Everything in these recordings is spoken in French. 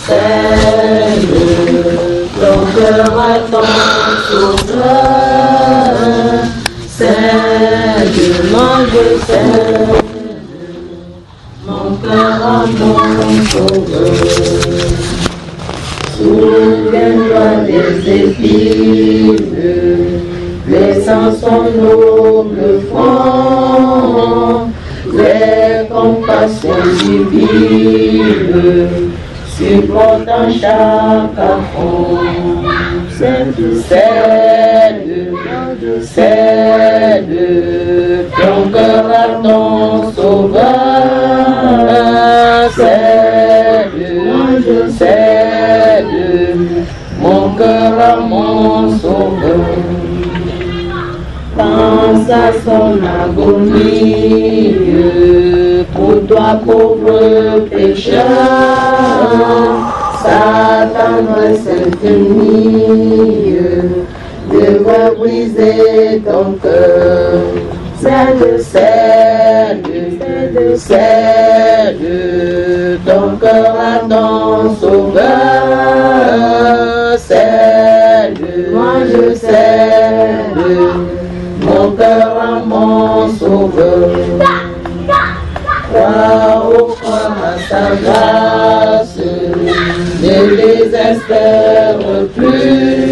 Cède, ton cœur attend sauveur. Cède, moi je cède, mon cœur à mon sauveur. Souviens-toi des épines, laissant son noble front, les compassions divines, supportant chaque affront. Cède, cède, ton cœur à ton sauveur. Cède, je cède, mon cœur à mon sauveur. Pense à son agonie, pour toi pauvre pécheur, sa tendresse infinie devrait briser ton cœur. Cède, cède, cède, ton cœur à ton sauveur. Cède, moi je cède, mon cœur à mon sauveur. Crois à sa grâce, ne désespère plus.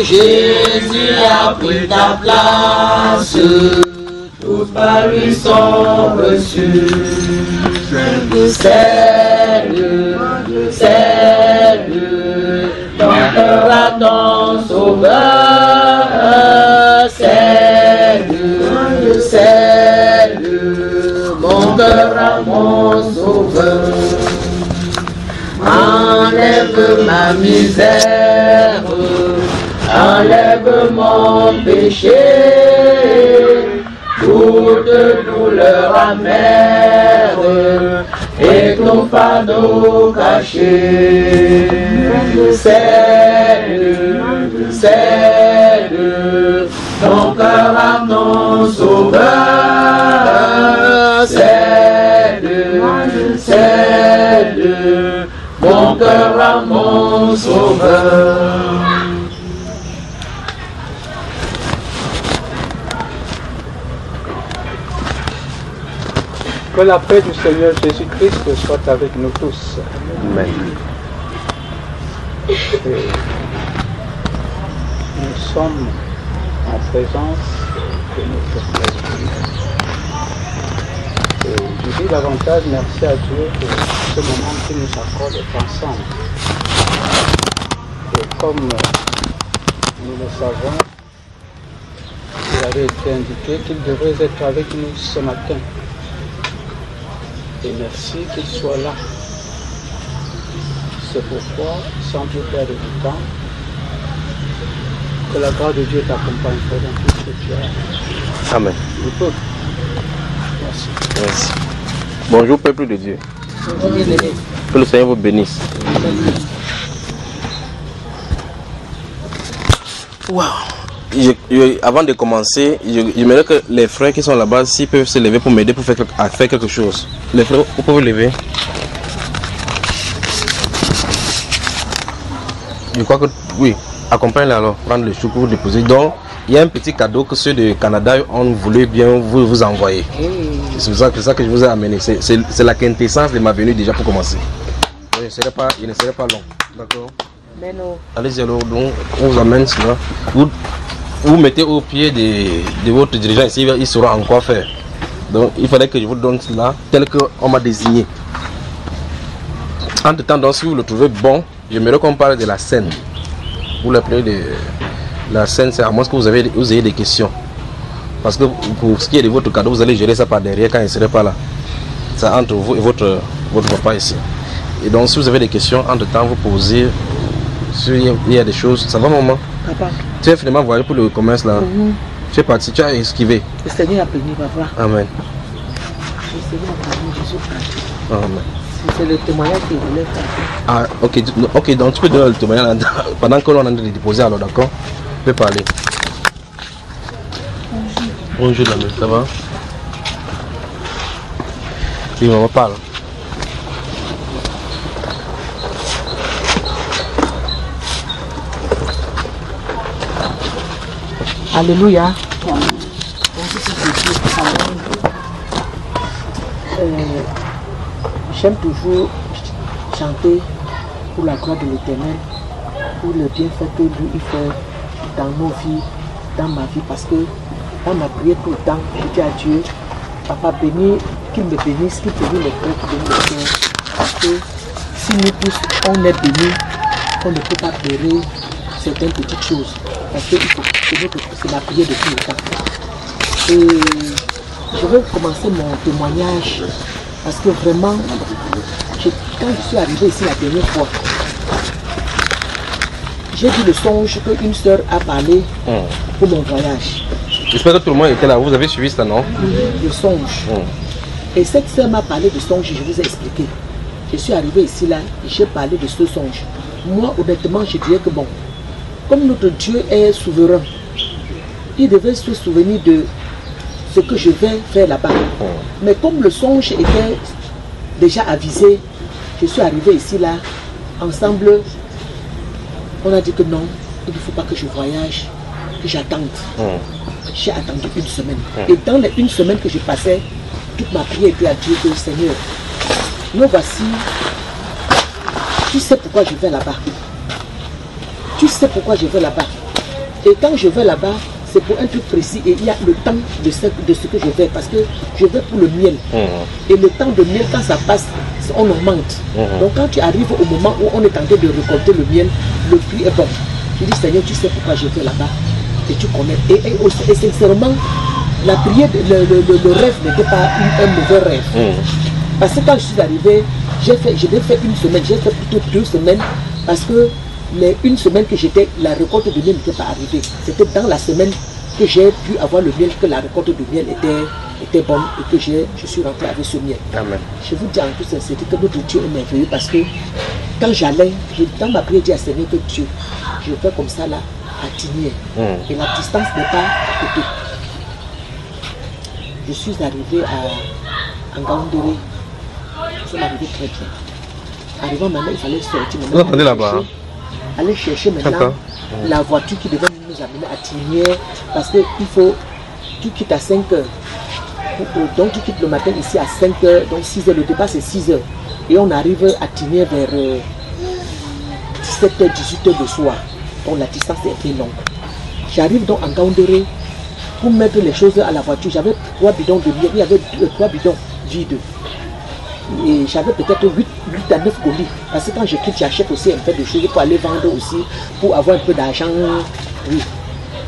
Jésus a pris ta place, tous par lui sont reçus. Cède, cède, ton cœur à ton sauveur. Cède, cède, mon cœur à mon sauveur. Enlève ma misère, enlève mon péché, toute douleur amère et ton fardeau caché. Cède, cède, ton cœur à ton sauveur. Cède, cède, mon cœur à mon sauveur. Que la paix du Seigneur Jésus-Christ soit avec nous tous. Amen. Et nous sommes en présence de notre Père. Et je dis davantage merci à Dieu pour ce moment qu'il nous accorde d'être ensemble. Et comme nous le savons, il avait été indiqué qu'il devrait être avec nous ce matin. Et merci qu'il soit là. C'est pourquoi, sans plus perdre du temps, que la grâce de Dieu t'accompagne dans tout ce que tu as. Amen. Tu peux. Merci. Merci. Bonjour peuple de Dieu. Que le Seigneur vous bénisse. Wow. Avant de commencer, j'aimerais que les frères qui sont là-bas, s'ils peuvent se lever pour m'aider à faire quelque chose. Les frères, vous pouvez lever. Je crois que oui, accompagne-les alors, prendre le chou pour vous déposer. Donc, il y a un petit cadeau que ceux de Canada ont voulu bien vous envoyer. C'est ça que je vous ai amené. C'est la quintessence de ma venue déjà pour commencer. Je ne serai pas long. D'accord? Allez-y alors, donc, on vous amène cela. Vous mettez au pied de votre dirigeant ici, il saura en quoi faire. Donc il fallait que je vous donne cela tel qu'on m'a désigné. Entre temps, donc, si vous le trouvez bon, j'aimerais qu'on parle de la scène. Vous l'appelez de la scène, c'est à moins que vous ayez des questions. Parce que pour ce qui est de votre cadeau, vous allez gérer ça par derrière quand il ne serait pas là. C'est entre vous et votre papa ici. Et donc si vous avez des questions, entre temps, vous posez. Il y a des choses. Ça va maman? Papa. Tu es finalement voyagé pour le commerce là. Tu es parti, tu as esquivé. Le Seigneur a béni, papa. Amen. Le Seigneur a béni, Jésus Christ. Amen. C'est le témoignage qu'il voulait faire. Ah, ok, donc tu peux donner le témoignage pendant que l'on est en train de déposer alors, d'accord? Tu peux parler. Bonjour. Bonjour, Damien, ça va? Oui, maman parle. Alléluia. J'aime toujours chanter pour la gloire de l'Éternel, pour le bienfait que lui il fait dans nos vies, dans ma vie, parce que dans ma prière tout le temps, je dis à Dieu, Papa bénis, qu'il me bénisse, qu'il bénisse les frères, qu'il bénisse les frères, parce que si nous tous on est bénis, on ne peut pas pleurer certaines petites choses, parce que c'est la prière de tout le temps. Et je vais commencer mon témoignage, parce que vraiment, quand je suis arrivé ici la dernière fois, j'ai vu le songe qu'une soeur a parlé pour mon voyage. J'espère que tout le monde était là. Vous avez suivi ça, non? Le songe. Et cette soeur m'a parlé de songe, je vous ai expliqué. Je suis arrivé ici là, j'ai parlé de ce songe. Moi, honnêtement, je dirais que bon, comme notre Dieu est souverain, il devait se souvenir de ce que je vais faire là-bas. Mais comme le songe était déjà avisé, je suis arrivé ici là, ensemble, on a dit que non, il ne faut pas que je voyage, que j'attende. J'ai attendu une semaine. Et dans les une semaine que je passais, toute ma prière était à Dieu, que Seigneur, nous voici, tu sais pourquoi je vais là-bas. Tu sais pourquoi je vais là-bas. Et quand je vais là-bas, c'est pour un truc précis et il y a le temps de ce que je vais, parce que je vais pour le miel. Et le temps de miel, quand ça passe, on augmente. Donc quand tu arrives au moment où on est en train de récolter le miel, le prix est bon. Je dis Seigneur, tu sais pourquoi je vais là-bas. Et tu connais. Et sincèrement, la prière, le rêve n'était pas un mauvais rêve. Parce que quand je suis arrivé, je l'ai fait une semaine, j'ai fait plutôt 2 semaines, parce que les une semaine que j'étais, la récolte de miel n'était pas arrivée. C'était dans la semaine que j'ai pu avoir le miel, que la récolte de miel était bonne et que je suis rentré avec ce miel. Amen. Je vous dis en toute sincérité que notre Dieu est merveilleux, parce que quand j'allais, dans ma prière, j'ai dit à Seigneur que Dieu, je fais comme ça là, à Tignier. Et la distance n'est pas à côté. Je suis arrivé à Ngaoundéré. Ça m'est arrivé très bien. Arrivant maintenant, il fallait sortir. Vous attendez là-bas? Aller chercher maintenant la voiture qui devait nous amener à Tignier, parce qu'il faut, tu quittes à 5 heures. Donc tu quittes le matin ici à 5 heures, donc 6 heures, le départ c'est 6 heures. Et on arrive à Tignier vers 17h, 18h de soir. Donc la distance est très longue. J'arrive donc en Ngaoundéré pour mettre les choses à la voiture. J'avais 3 bidons de miel, il y avait 3 bidons vides. Et j'avais peut-être 8 à 9 colis. Parce que quand je quitte, j'achète aussi un peu de choses pour aller vendre aussi, pour avoir un peu d'argent. Oui.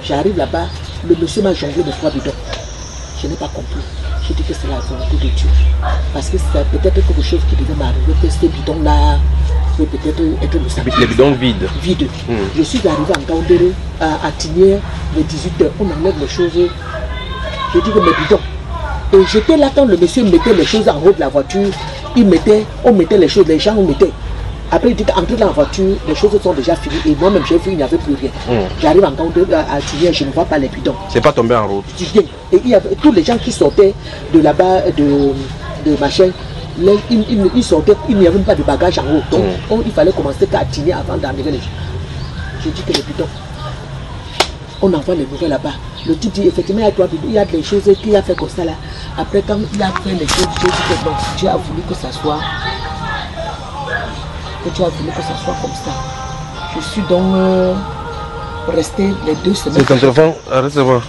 J'arrive là-bas, le monsieur m'a jonglé de 3 bidons. Je n'ai pas compris. Je dis que c'est la volonté de Dieu. Parce que c'est peut-être quelque chose qui devait m'arriver, que ces bidons-là peut peut-être être le sacrifice. Les bidons vides. Vides. Je suis arrivé en Ngaoundéré, à Tignier, vers 18h. On enlève les choses. Je dis que mes bidons. Et j'étais là quand le monsieur mettait les choses en haut de la voiture. On mettait les choses, les gens on mettait. Après il dit qu'entrer dans la voiture, les choses sont déjà finies. Et moi-même j'ai vu, il n'y avait plus rien. J'arrive en Ngaoundéré à Tignier, je ne vois pas les bidons. C'est pas tombé en route. Et il y avait tous les gens qui sortaient de là-bas, de machin. Ils sortaient, il n'y avait même pas de bagages en haut. Donc il fallait commencer qu'à Tignier avant d'arriver les gens. Je dis que les bidons. On envoie les nouvelles là-bas. Le type dit effectivement il y a des choses qu'il a fait comme ça là. Après quand il a fait les choses, Dieu dit que non, Dieu a voulu que ça soit. Que Dieu a voulu que ça soit comme ça. Je suis donc resté les 2 semaines. C'est ton téléphone, arrête de voir.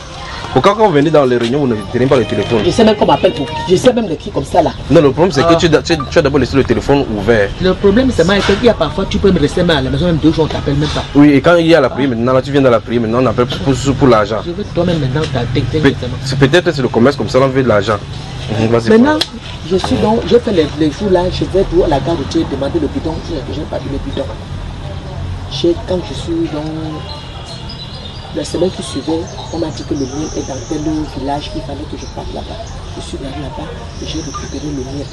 Pourquoi quand vous venez dans les réunions, vous ne tenez pas le téléphone? Je sais même qu'on m'appelle pour. Je sais même l'écrit comme ça là. Non, le problème c'est que tu as d'abord laissé le téléphone ouvert. Le problème c'est qu'il y a parfois, tu peux me rester à la maison, même 2 jours, on ne t'appelle même pas. Oui, et quand il y a la prière, maintenant là, tu viens dans la prière, maintenant on appelle pour l'argent. Je veux toi-même maintenant t'inquiéter. Peut-être c'est le commerce comme ça, on veut de l'argent. Maintenant, je suis donc, j'ai fait les jours là, je vais pour la gare de Dieu demander le bidon, je n'ai pas vu le bidon. Quand je suis dans. La semaine qui suivait, on m'a dit que le miel est dans tel village, il fallait que je parte là-bas. Je suis allé là-bas et j'ai récupéré le miel.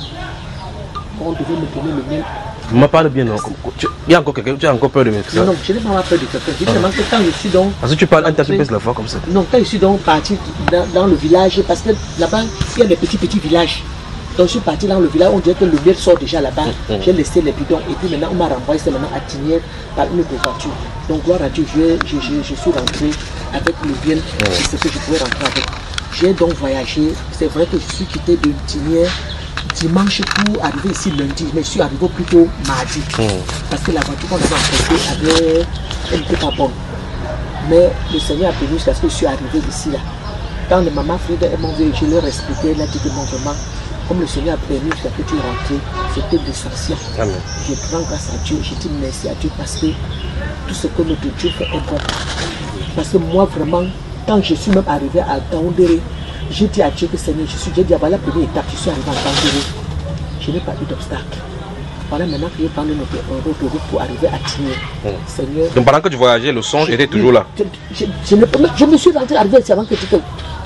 On devait me donner le miel. Vous m'en parlez bien, non? Il y a encore quelqu'un, tu as encore peur de me faire? Non, je n'ai pas peur de quelqu'un. Justement, que quand je suis donc. Parce que tu parles un tas de la fois comme ça. Non, quand je suis donc parti dans le village, parce que là-bas, il y a des petits villages. Donc je suis parti dans le village, on dirait que le miel sort déjà là-bas. J'ai laissé les bidons et puis maintenant on m'a renvoyé, c'est maintenant à Tinière par une autre voiture. Donc gloire à Dieu, je suis rentré avec le miel, c'est ce que je pouvais rentrer avec. J'ai donc voyagé, c'est vrai que je suis quitté de Tinière dimanche pour arriver ici lundi, mais je suis arrivé plutôt mardi. Parce que la voiture qu'on avait empruntée elle n'était pas bonne. Mais le Seigneur a permis jusqu'à ce que je suis arrivé ici là. Quand les mamans Frida m'ont vu, je leur ai expliqué, elle a dit que non vraiment, comme le Seigneur a permis jusqu'à ce que tu es rentré, c'était l'essentiel. Je prends grâce à Dieu, je dis merci à Dieu parce que tout ce que notre Dieu fait est bon. Parce que moi vraiment, quand je suis même arrivé à Gaoundéré, j'ai dit à Dieu que Seigneur, j'ai dit voilà la première étape, je suis arrivé à Gaoundéré. Je n'ai pas eu d'obstacle. Voilà maintenant que je prends notre route pour arriver à Tinière. Seigneur. Donc pendant que tu voyageais, le songe était toujours là. Je me suis rentré arrivé ici avant que tu te...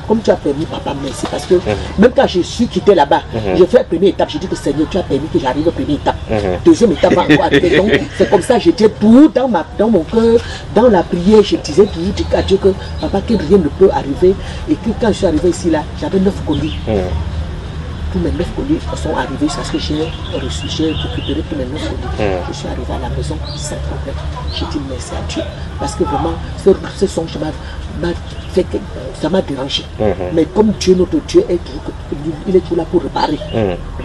Comme tu as permis, papa, merci. Parce que même quand je suis quitté là-bas, j'ai fait la première étape. J'ai dit que Seigneur, tu as permis que j'arrive à la première étape. Deuxième étape va encore arriver. Donc c'est comme ça, j'étais tout dans mon cœur, dans la prière. Je disais tout à Dieu que papa, que rien ne peut arriver. Et que quand je suis arrivé ici, là, j'avais 9 colis. Tous mes 9 colis sont arrivés parce que j'ai reçu, j'ai récupéré tous mes 9 colis. Je suis arrivé à la maison sans problème. J'ai dit merci à Dieu. Parce que vraiment, ce songe ça m'a dérangé. Mais comme Dieu, notre Dieu, il est toujours là pour réparer.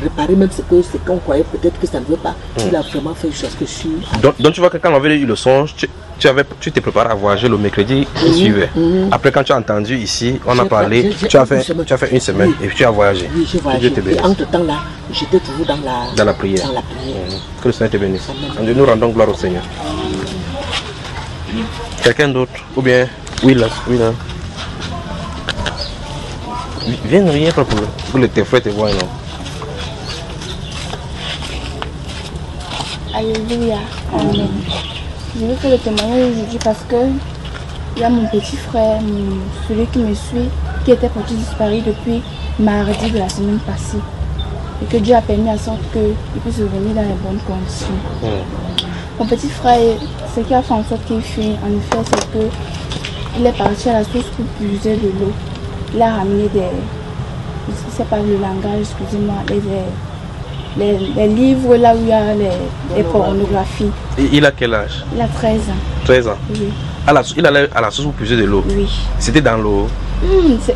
Réparer même ce qu'on croyait peut-être que ça ne veut pas. Il a vraiment fait jusqu'à ce que je suis. Donc tu vois que quand on avait eu le songe, tu t'es préparé à voyager le mercredi qui suivait. Après quand tu as entendu ici, on a parlé, tu as fait une semaine et tu as voyagé. Oui, j'ai voyagé. Et entre temps là, j'étais toujours dans la prière. Que le Seigneur te bénisse. Nous rendons gloire au Seigneur. Quelqu'un d'autre? Ou bien, oui là. Viens rien pour que tes frères te voient, non? Alléluia. Amen. Je veux faire le témoignage aujourd'hui parce que il y a mon petit frère, celui qui me suit, qui était parti disparu depuis mardi de la semaine passée. Et que Dieu a permis à sorte qu'il puisse revenir dans les bonnes conditions. Mon petit frère, ce qui a fait en sorte qu'il fuit, en effet, c'est qu'il est parti à la source pour puiser de l'eau. Il a ramené des... Je ne sais pas le langage, excusez-moi, les livres là où il y a les pornographies. Et il a quel âge? Il a 13 ans. 13 ans? Oui. Il allait à la source pour puiser de l'eau? Oui. C'était dans l'eau?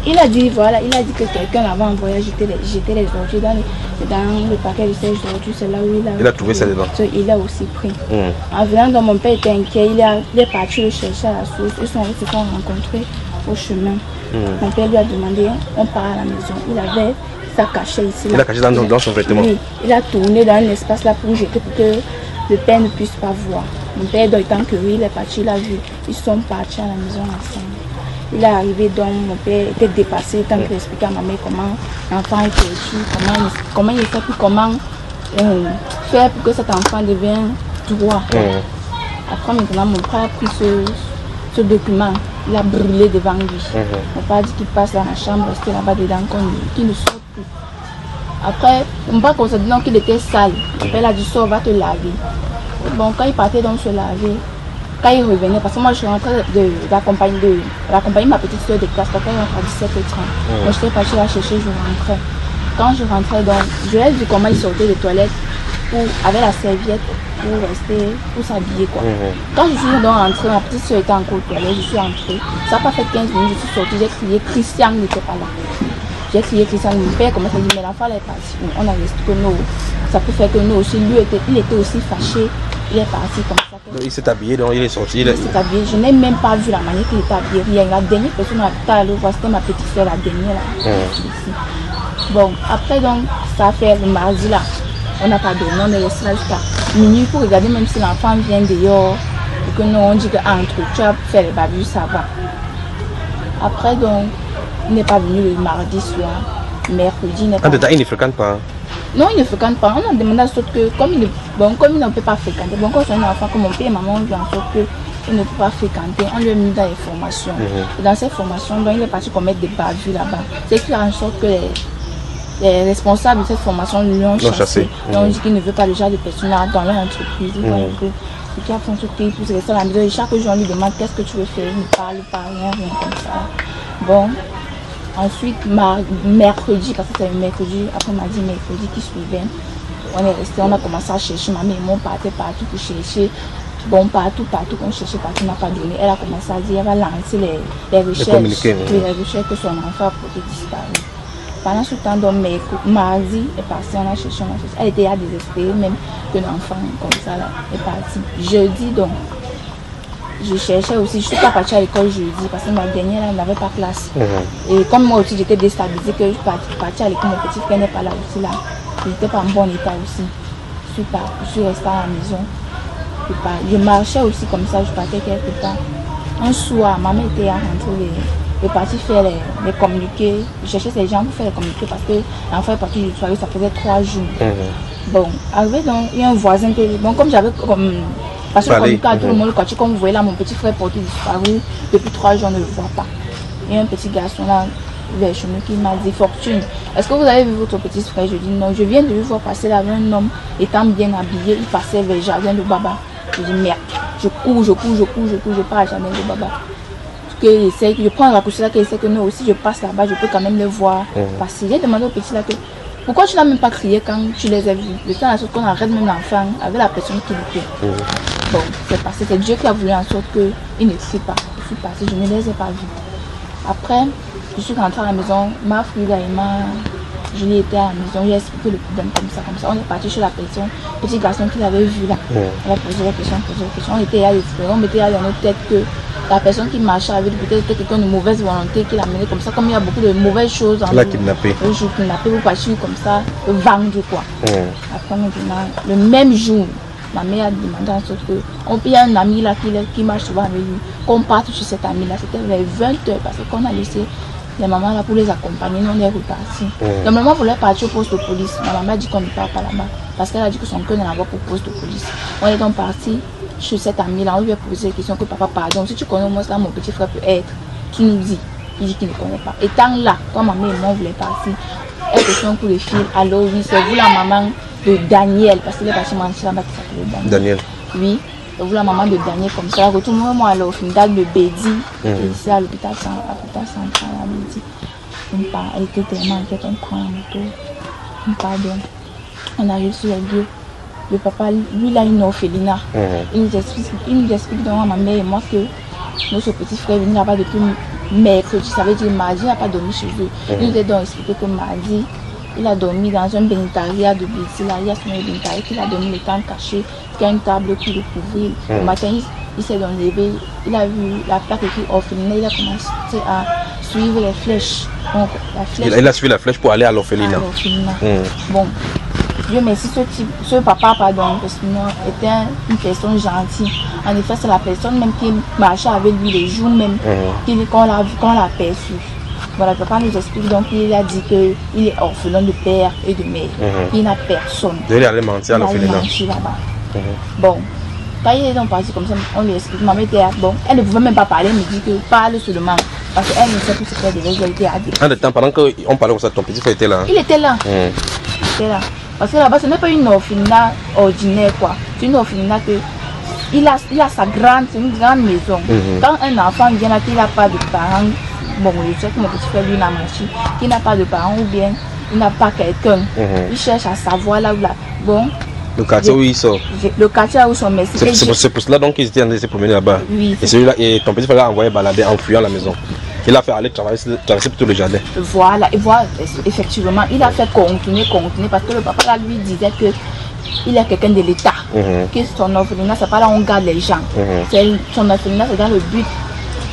Il a dit, voilà, il a dit que quelqu'un l'avait envoyé jeter les ordures dans le paquet de ces ordures, c'est là où il a trouvé ça dedans. Il a aussi pris. En venant, donc, mon père était inquiet, il est parti le chercher à la source, ils se sont rencontrés au chemin. Mon père lui a demandé, on part à la maison, il avait ça caché ici. Il a caché dans son vêtement? Oui, il a tourné dans un espace là pour jeter pour que le père ne puisse pas voir. Mon père, étant curieux, il est parti, il a vu, ils sont partis à la maison ensemble. Il est arrivé donc, mon père était dépassé tant qu'il expliquait à ma mère comment l'enfant est perdu, comment il fait, puis comment faire pour que cet enfant devienne droit. Après maintenant, mon frère a pris ce document, il a brûlé devant lui. Mon père a dit qu'il passe dans la chambre, rester là-bas dedans, qu'il ne sort plus. Après, mon père considérant qu'il était sale, mon père a dit sors, va te laver. Bon, quand il partait donc se laver, quand il revenait, parce que moi je suis rentrée d'accompagner ma petite soeur de classe, parce qu'elle rentre à 17h30. Moi je suis partie la chercher, je rentrais. Quand je rentrais, donc, je lui ai vu comment il sortait des toilettes avec la serviette pour s'habiller quoi. Quand je suis donc rentrée, ma petite soeur était encore aux toilettes, je suis entrée. Ça n'a pas fait 15 minutes, je suis sortie, j'ai crié, Christian n'était pas là. J'ai crié Christian, mon père commence à dire, mais l'enfant est parti. On a resté que nous, ça peut faire que nous aussi, il était aussi fâché, il est parti comme ça. Il s'est habillé, donc il est sorti. Il s'est habillé, je n'ai même pas vu la manière qu'il était habillé, rien. La dernière personne à le voir, c'était ma petite soeur, la dernière là. Bon, après donc, ça a fait le mardi là, on n'a pas dormi, on est resté là jusqu'à minuit pour regarder même si l'enfant vient dehors, et que nous on dit qu'entre tu as fait le babu, ça va. Après donc, il n'est pas venu le mardi soir, mercredi, il n'est pas venu. Il ne fréquente pas? Non, il ne fréquente pas. On a demandé à sorte que, comme il ne peut pas fréquenter, bon, quand c'est un enfant, comme mon père et maman, on lui en sorte qu'il ne peut pas fréquenter, on lui a mis dans les formations. Et dans ces formations, donc, il est parti commettre des bavures là-bas. C'est qu'il a en sorte que les responsables de cette formation lui ont chassé. Et on dit qu'il ne veut pas le genre de personnes dans leur entreprise. Il qui a fait un truc qu'il pousse rester à la maison. Et chaque jour, on lui demande qu'est-ce que tu veux faire. Il ne parle pas, rien comme ça. Bon, Ensuite, mercredi, parce que c'est le mercredi, après mardi, mercredi qui suivait, on est resté, on a commencé à chercher. Ma maman partait partout pour chercher. Bon, partout, qu'on cherchait, partout n'a pas donné. Elle a commencé à dire, elle va lancer les recherches. Les recherches que son enfant a été disparu. Pendant ce temps, donc, mardi est passé, on a cherché. Elle était à désespérer, même que l'enfant, comme ça, là, est parti. Jeudi, donc, je cherchais aussi, je ne suis pas partie à l'école jeudi parce que ma dernière elle n'avait pas classe. Et comme moi aussi j'étais déstabilisée que je suis partie à l'école, mon petit frère n'est pas là aussi là. Je n'étais pas en bon état aussi. Je suis restée à la maison. Je marchais aussi comme ça, je partais quelque part. Un soir, ma mère était à rentrer, elle est partie faire les communiqués. Je cherchais ces gens pour faire les communiqués parce que l'enfant est parti du soirée, ça faisait 3 jours. Bon, arrivé donc, il y a un voisin que, bon, comme j'avais comme. Parce que comme tout le monde, quand vous voyez là, mon petit frère porté disparu, depuis 3 jours, on ne le voit pas. Il y a un petit garçon là, vers chez nous, qui m'a dit, Fortune, est-ce que vous avez vu votre petit frère? Je dis non, je viens de lui voir passer là avec un homme, étant bien habillé, il passait vers le jardin de Baba. Je dis merde, je cours, je pars à jardin de Baba. Je prends la couche là, qu'il sait que non, aussi je passe là-bas, je peux quand même le voir passer. J'ai demandé au petit là que, pourquoi tu n'as même pas crié quand tu les as vus? Le temps à ce qu'on arrête même l'enfant avec la personne qui le fait. Bon, c'est passé, c'est Dieu qui a voulu en sorte qu'il ne fuit pas. Il fuit passé, je ne les ai pas vus. Après, je suis rentrée à la maison, ma fille là, Julie était à la maison, j'ai expliqué le problème comme ça. On est parti chez la personne, petit garçon qu'il avait vu là. On a posé la question. On était à l'esprit, on mettait dans notre tête que la personne qui marchait avec peut-être quelqu'un de mauvaise volonté qui l'a mené comme ça, comme il y a beaucoup de mauvaises choses en l'a kidnappé. Le jour kidnappé, vous partir comme ça, vendre quoi. Après, le même jour, ma mère a demandé en sorte que, il y a un ami là qui marche souvent avec lui, qu'on parte sur cet ami là, c'était vers 20h parce qu'on a laissé les mamans là pour les accompagner, nous on est repartis. Donc maman voulait partir au poste de police, ma maman a dit qu'on ne part pas là-bas parce qu'elle a dit que son cœur n'en avait pas pour poste de police. On est donc parti chez cet ami là, on lui a posé la question que papa pardon, si tu connais au moins là mon petit frère peut être, tu nous dis. Il dit qu'il ne connaît pas. Étant là, quand maman et moi voulaient partir, elle fait un coup de fil, alors oui c'est vous la maman de Daniel, parce qu'il est parti mentir là-bas qui s'appelait Daniel. Oui, vous la maman de Daniel comme ça. Retourne-moi à l'hôpital de Bédi, ici à l'hôpital central à Bédi. Elle était tellement inquiète, on prend la moto, on pardonne. On arrive sur le lieu. Le papa, lui, il a une orphelinat. Il nous explique donc à ma mère et moi que notre petit frère est venu là-bas depuis mercredi, ça veut dire mardi, il n'a pas dormi chez eux. Il nous a donc expliqué que mardi, il a dormi dans un bénitariat de Béti, là, il y a son bénitariat qu'il a dormi le temps caché, il y a une table qui le couvrait. Le matin, il s'est donc levé, il a vu la plaque écrite orphelinat, il a commencé à suivre les flèches. Donc, la flèche, il a suivi la flèche pour aller à l'orphelinat. Bon, Dieu merci, ce papa, pardon, parce que moi, était une personne gentille. En effet, c'est la personne même qui marchait avec lui les jours même, qu'on l'a perçu. Voilà, le papa nous explique donc qu'il a dit qu'il est orphelin de père et de mère. Il n'a personne. Il allait mentir à l'orphelinat. Bon, quand il est donc parti comme ça, on lui explique. Maman était bon, elle ne pouvait même pas parler, elle me dit que parle seulement. Parce qu'elle ne sait plus ce qu'elle devait dire. En de temps, pendant qu'on parlait comme ça, ton petit frère était là. Il était là. Il était là. Parce que là-bas, ce n'est pas une orphelinat ordinaire, quoi. C'est une orphelinat que. Il a sa grande, c'est une grande maison. Quand un enfant vient là, qu'il n'a pas de parents, bon, je sais que mon petit frère lui n'a menti, qu'il n'a pas de parents ou bien il n'a pas quelqu'un. Il cherche à savoir là où là. Bon. Le quartier où il sort. Le quartier où ils sont merci. C'est pour cela donc qu'ils étaient en train de se promener là-bas. Oui. Et celui-là, et ton petit frère l'a envoyé balader en fuyant la maison. Il a fait aller traverser plutôt le jardin. Voilà, et voilà, effectivement, il a fait continuer, parce que le papa là lui disait que il est quelqu'un de l'État. Que son orphelinat, c'est pas là où on garde les gens. Son orphelinat, c'est dans le but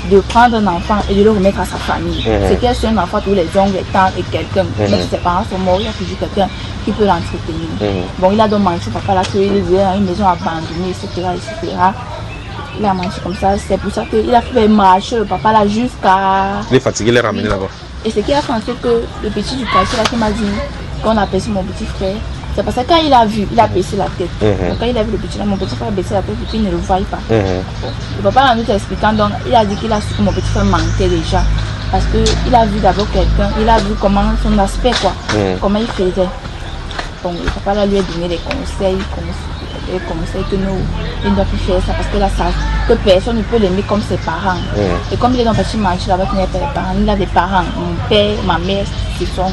de prendre un enfant et de le remettre à sa famille. C'est qu'il y a un enfant tous les ongles, les temps et quelqu'un. Même si ses parents sont morts, il y a toujours quelqu'un qui peut l'entretenir. Bon, il a donc menti au papa là qu'il est dans une maison abandonnée, etc. Il a menti comme ça, c'est pour ça qu'il a fait marcher le papa là jusqu'à... Il est fatigué, il est ramené là-bas. Et ce qui a fait en sorte que le petit du quartier là qui m'a dit qu'on a perçu mon petit frère, c'est parce que quand il a vu, il a baissé la tête. Donc quand il a vu le petit là, mon petit frère a baissé la tête et puis il ne le voyait pas. Le papa en nous expliquant, donc il a dit qu'il a su que mon petit frère mentait déjà. Parce qu'il a vu d'abord quelqu'un, il a vu comment son aspect quoi, comment il faisait. Donc le papa là lui a donné des conseils, et conseille que nous, il ne doit plus faire ça parce que là, ça, que personne ne peut l'aimer comme ses parents. Et comme il est dans le petit marché là-bas, il n'y a pas de parents, il a des parents. Mon père, ma mère, c'est son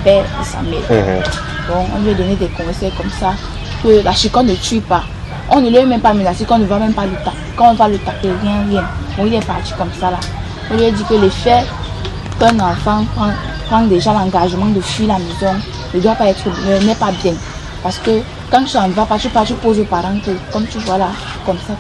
père et sa mère. Donc, on lui a donné des conseils comme ça, que la chicane ne tue pas. On ne lui a même pas menacé, qu'on ne va même pas le taper. Quand on va le taper, rien. Bon, il est parti comme ça là. On lui a dit que les faits qu'un enfant prend déjà l'engagement de fuir la maison ne doit pas être, n'est pas bien. Parce que quand tu n'en vas pas, tu poses aux parents que, comme tu vois là, comme ça.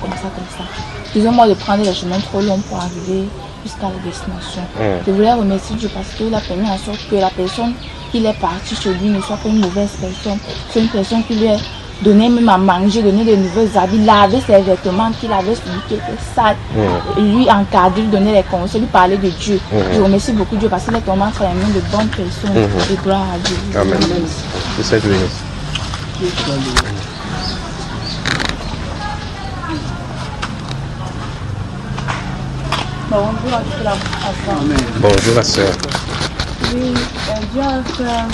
Disons-moi de prendre les chemins trop longs pour arriver jusqu'à la destination. Je voulais remercier Dieu parce qu'il a permis en sorte que la personne qui est partie chez lui ne soit pas une mauvaise personne. C'est une personne qui lui a donné même à manger, donné de nouveaux habits, laver ses vêtements qu'il avait subi qui étaient sales. Et lui encadrer, lui donner les conseils, lui parler de Dieu. Je remercie beaucoup Dieu parce qu'il est tombé entre les mains de bonnes personnes. Et gloire à Dieu. Amen. Que ça te bénisse. Bonjour à toute la famille. Bonjour la soeur. Oui, Dieu a fait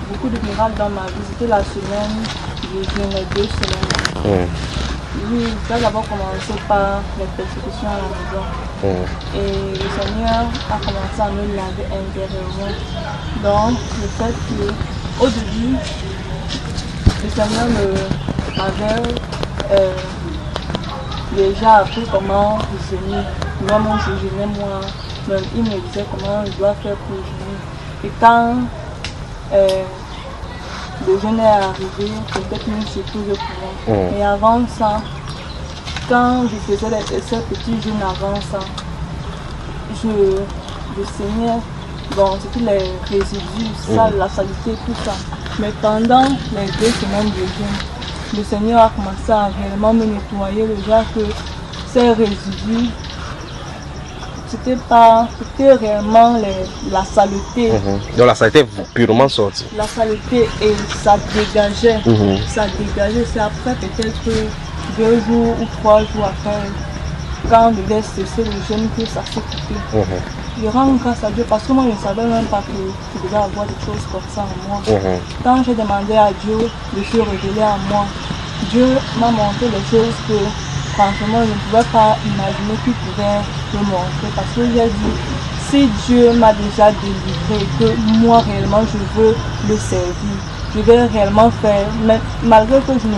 beaucoup de miracles dans ma vie. C'était la semaine, les 2 semaines. Oui, ça a d'abord commencé par les persécutions à la maison. Et le Seigneur a commencé à me laver intérieurement. Donc, le fait qu'au début, le Seigneur m'avait déjà appris comment jeûner. Moi, je jeûnais moi-même. Il me disait comment je dois faire pour jeûner. Et quand le jeûne est arrivé, peut-être une surprise pour moi. Et avant ça, quand je faisais ces petits jeûnes avant ça, je saignais. Bon, c'était les résidus, ça, la saleté, tout ça. Mais pendant les 2 semaines de jeûne, le Seigneur a commencé à réellement me nettoyer le genre que ces résidus, c'était réellement la saleté. Donc la saleté est purement sortie. La saleté, et ça dégageait. Ça dégageait. C'est après peut-être 2 jours ou 3 jours après, quand je devais cesser le jeûne, que ça s'est coupé. Je rends grâce à Dieu parce que moi je ne savais même pas que je devais avoir des choses comme ça en moi. Quand j'ai demandé à Dieu de se révéler à moi, Dieu m'a montré des choses que franchement je ne pouvais pas imaginer qu'il pouvait me montrer. Parce que j'ai dit, si Dieu m'a déjà délivré, que moi réellement je veux le servir, je vais réellement faire, mais malgré que je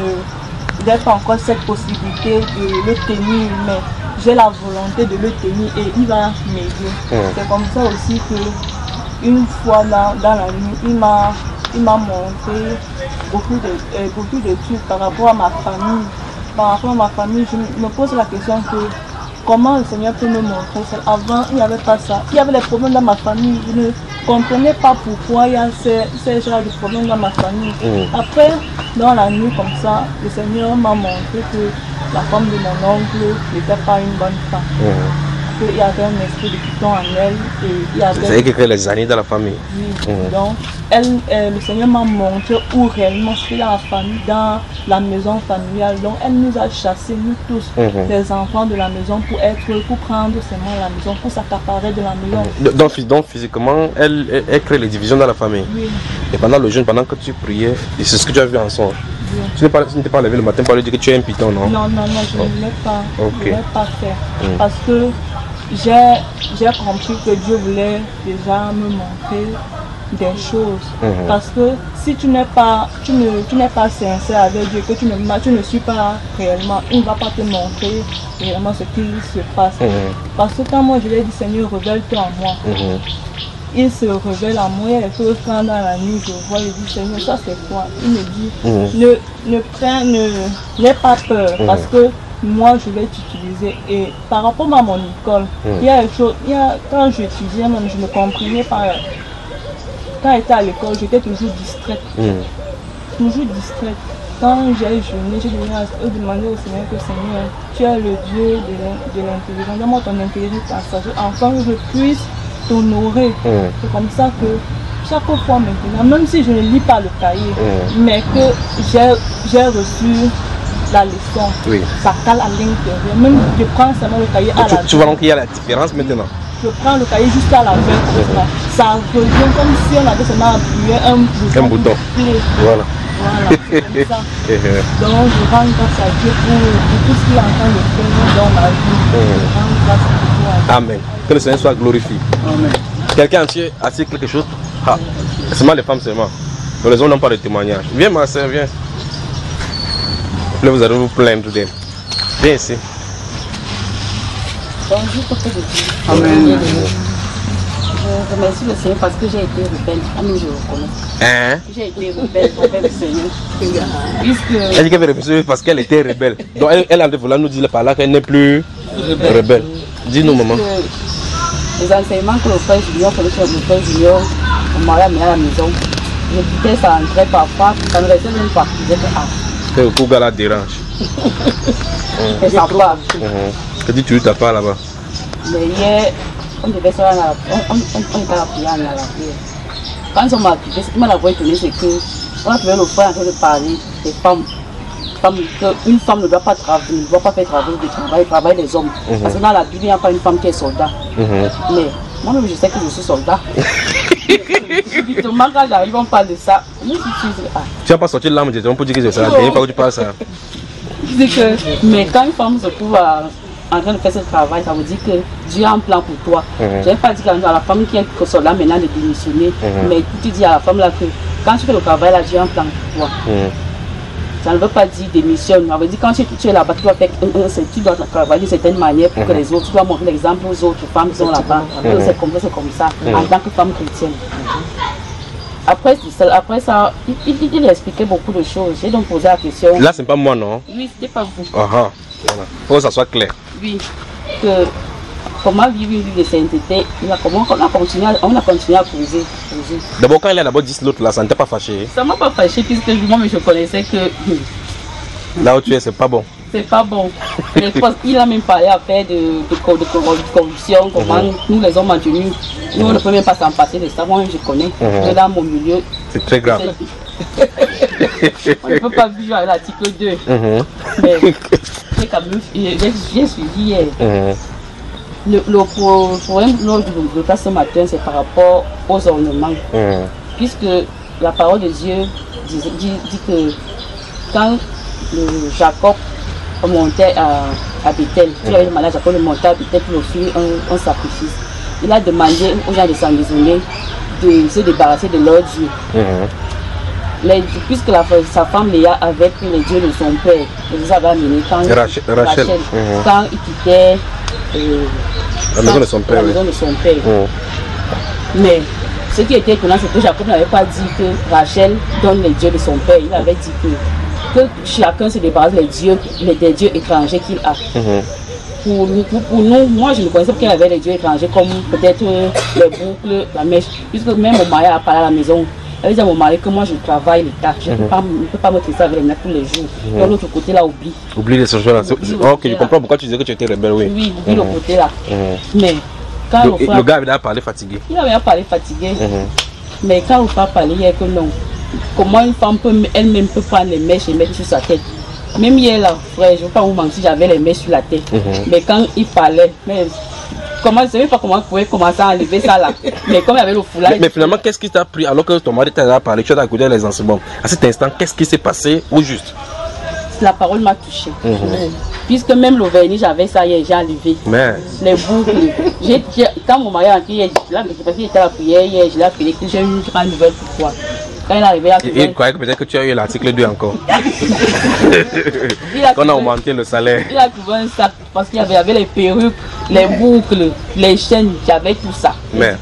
n'ai pas encore cette possibilité de le tenir, mais j'ai la volonté de le tenir et il va m'aider. C'est comme ça aussi que une fois dans la nuit, il m'a montré beaucoup de trucs par rapport à ma famille. Par rapport à ma famille, je me pose la question que comment le Seigneur peut me montrer ça. Avant, il n'y avait pas ça. Il y avait des problèmes dans ma famille. Je ne comprenais pas pourquoi il y a ces genres de problèmes dans ma famille. Après, dans la nuit comme ça, le Seigneur m'a montré que la femme de mon oncle n'était pas une bonne femme. Qu'il y avait un esprit de python en elle. C'est elle qui crée les années dans la famille. Oui. Donc, le Seigneur m'a montré où réellement je suis dans la famille, dans la maison familiale. Donc, elle nous a chassés, nous tous, les enfants de la maison, pour prendre seulement la maison, pour s'accaparer de la maison. Donc physiquement, elle crée les divisions dans la famille. Oui. Et pendant le jeûne, pendant que tu priais, et c'est ce que tu as vu en songe. Tu n'étais pas levé le matin pour lui dire que tu es un python, non? Non, je ne l'ai pas fait. Parce que j'ai compris que Dieu voulait déjà me montrer des choses. Parce que si tu n'es pas sincère avec Dieu, que tu ne suis pas réellement, il ne va pas te montrer réellement ce qui se passe. Parce que quand moi je lui ai dit, Seigneur, révèle-toi en moi. Il se révèle en moi, les choses quand dans la nuit je vois, je dis, Seigneur, ça c'est quoi? Il me dit, n'aie pas peur, parce que moi je vais t'utiliser. Et par rapport à mon école, il y a des choses, quand j'étudiais même, je ne comprenais pas. Quand j'étais à l'école, j'étais toujours distraite. Toujours distraite. Quand j'ai jeûné, j'ai demandé au Seigneur que Seigneur, tu es le Dieu de l'intelligence. Donne-moi ton intelligence passagère, afin que je puisse t'honorer. C'est comme ça que chaque fois maintenant, même si je ne lis pas le cahier, mais que j'ai reçu la leçon, ça cale à l'intérieur. Même je prends seulement le cahier à la tu vois donc qu'il y a la différence maintenant. Je prends le cahier jusqu'à la fin, ça revient comme si on avait seulement appuyé un bouton. Voilà. Voilà, c'est comme ça. Donc je rends grâce à Dieu pour tout ce qu'il est en train de faire dans ma vie. Je rends grâce à Dieu. Amen. Que le Seigneur soit glorifié. Amen. Quelqu'un entier a dit quelque chose? Ah, c'est seulement les femmes seulement. Donc les hommes n'ont pas de témoignage. Viens ma soeur, viens. Là vous allez vous plaindre d'elle. Viens ici. Donc juste pour te dire. Amen. Je remercie le Seigneur parce que j'ai été rebelle. Ah non, je le reconnais. Hein? J'ai été rebelle envers le Seigneur. Puisque Elle dit qu'elle veut remercier parce qu'elle était rebelle. Donc elle a voulu nous dire par là qu'elle n'est plus rebelle. Dis-nous maman. les enseignements que le frère Junior faisait chez le frère Junior, on m'avait amené à la maison. J'écoutais, ça entrait parfois, ça ne restait même pas. Je disais que Que le couple la dérange. et ça part. Que dis-tu ta part là-bas? Mais hier, on devait se rendre à la on était à la prière, à la prière. Quand on m'a quitté, ce qui m'a d'abord étonné, c'est qu'on a trouvé le frère en train de parler des femmes. Une femme ne doit pas faire travailler de travail, travailler des hommes. Parce que dans la Bible, il n'y a pas une femme qui est soldat. Mais moi-même, je sais que je suis soldat. Subitement, quand j'arrive, on parle de ça. Tu n'as pas sorti l'âme de Dieu pour dire que c'est ça. La dernière fois que tu parles ça. Mais quand une femme se trouve en train de faire ce travail, ça veut dire que Dieu a un plan pour toi. Je n'ai pas dit à la femme qui est soldat maintenant de démissionner. Mais tu dis à la femme là que quand tu fais le travail là, Dieu a un plan pour toi. Ça ne veut pas dire démissionne. Ça veut dire quand tu es là-bas, tu dois travailler d'une certaine manière pour que les autres, tu dois montrer l'exemple aux autres femmes qui sont là-bas. C'est comme ça, en tant que femme chrétienne. Après ça, il expliquait beaucoup de choses. J'ai donc posé la question. Là, c'est pas moi, non? Oui, c'était pas vous. Voilà. Pour que ça soit clair. Oui. Que comment vivre une vie de sainteté, on a continué à causer. D'abord, quand il a d'abord dit l'autre là, ça ne t'a pas fâché? Ça ne m'a pas fâché puisque moi-même je connaissais que là où tu es, c'est pas bon. C'est pas bon. Il a même parlé après de corruption, comment nous les hommes maintenus, nous on ne peut même pas s'en passer de ça. Moi-même je connais. Dans mon milieu. C'est très grave. On ne peut pas vivre à l'article 2. Mais j'ai suivi hier. Le problème de cas ce matin, c'est par rapport aux ornements. Puisque la parole de Dieu dit que quand Jacob montait à Bethel, il avait demandé à Jacob de monter à Bethel pour offrir un sacrifice. Il a demandé aux gens de s'en désolder, de se débarrasser de leur Dieu. Puisque sa femme Léa avait pris les dieux de son père, les avait amenés quand Rachel, quand il quittait la maison de son père. Mais ce qui était étonnant, c'est que Jacob n'avait pas dit que Rachel donne les dieux de son père. Il avait dit que chacun se débarrasse des dieux étrangers qu'il a. Pour nous, moi je ne connaissais pas qu'il avait les dieux étrangers comme peut-être les boucles, la mèche. Puisque même mon mari a parlé à la maison. Elle dit à mon mari que moi je travaille l'État. Je ne peux pas me traiter avec les mains tous les jours. De l'autre côté là, oublie les choses là. Ok, je comprends pourquoi tu disais que tu étais rebelle, oui. Oui, oublie le côté là. Mais quand le gars avait parlé fatigué. Il avait parlé fatigué. Mais quand on parle parler, il y a que non. Comment une femme peut elle-même peut prendre les mèches et mettre sur sa tête. Même hier là, frère, je ne veux pas vous mentir, j'avais les mèches sur la tête. Mais quand il parlait, je ne sais pas comment il pouvait commencer à enlever ça là. Mais comme il y avait le foulard. Mais finalement, qu'est-ce qui t'a pris alors que ton mari t'a parlé, tu as écouté les enseignements? À cet instant, qu'est-ce qui s'est passé au juste? La parole m'a touché. Puisque même le vernis, j'avais ça hier, j'ai enlevé. Mais... les boucles. Quand mon mari est entré hier, parce qu'il était à la prière hier, je l'ai appelé que j'ai eu une grande nouvelle pour toi. Quand il est arrivé à il croyait que peut-être que tu as eu l'article 2 encore. Qu'on a augmenté le salaire. Il a trouvé un sac parce qu'il y avait les perruques, les boucles, les chaînes, j'avais tout ça. Mais...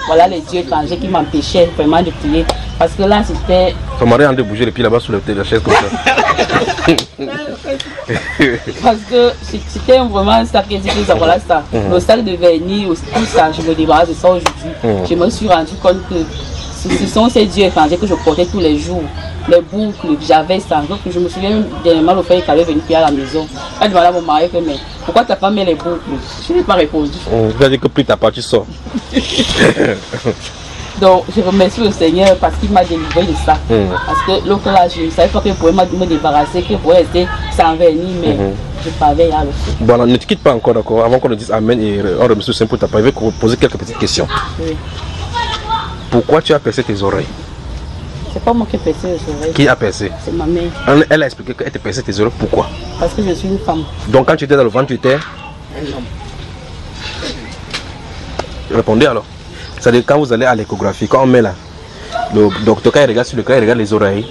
voilà les dieux étrangers qui m'empêchaient vraiment de prier. Parce que là c'était... Ton mari a de bouger les pieds là-bas sur la chaise comme ça. Parce que c'était vraiment un sac qui dit que voilà ça. Le sac de vernis, tout ça, je me débarrasse de ça aujourd'hui. Je me suis rendu compte que ce sont ces dieux étrangers que je portais tous les jours. Les boucles, j'avais ça. Donc je me souviens dernièrement le frère qui avait venu prier à la maison. Elle demandait à mon mari que mais pourquoi tu n'as pas mis les boucles? Je n'ai pas répondu. Tu vas dire que plus ta part tu sors. Donc je remercie le Seigneur parce qu'il m'a délivré de ça. Parce que l'autre là, je ne savais pas qu'il pouvait me débarrasser, qu'il pouvait rester sans vernis, mais je savais à le faire. Bon, ne te quitte pas encore, d'accord? Avant qu'on le dise Amen et on remercie le Seigneur pour ta part, je vais poser quelques petites questions. Oui. Pourquoi tu as percé tes oreilles? C'est pas moi qui ai percé les oreilles. Qui a percé? C'est ma mère. Elle a expliqué qu'elle te perçait tes oreilles. Pourquoi? Parce que je suis une femme. Donc quand tu étais dans le ventre, tu étais Un homme. Répondez alors. C'est-à-dire quand vous allez à l'échographie, quand on met là, le docteur quand il regarde sur le cas, il regarde les oreilles.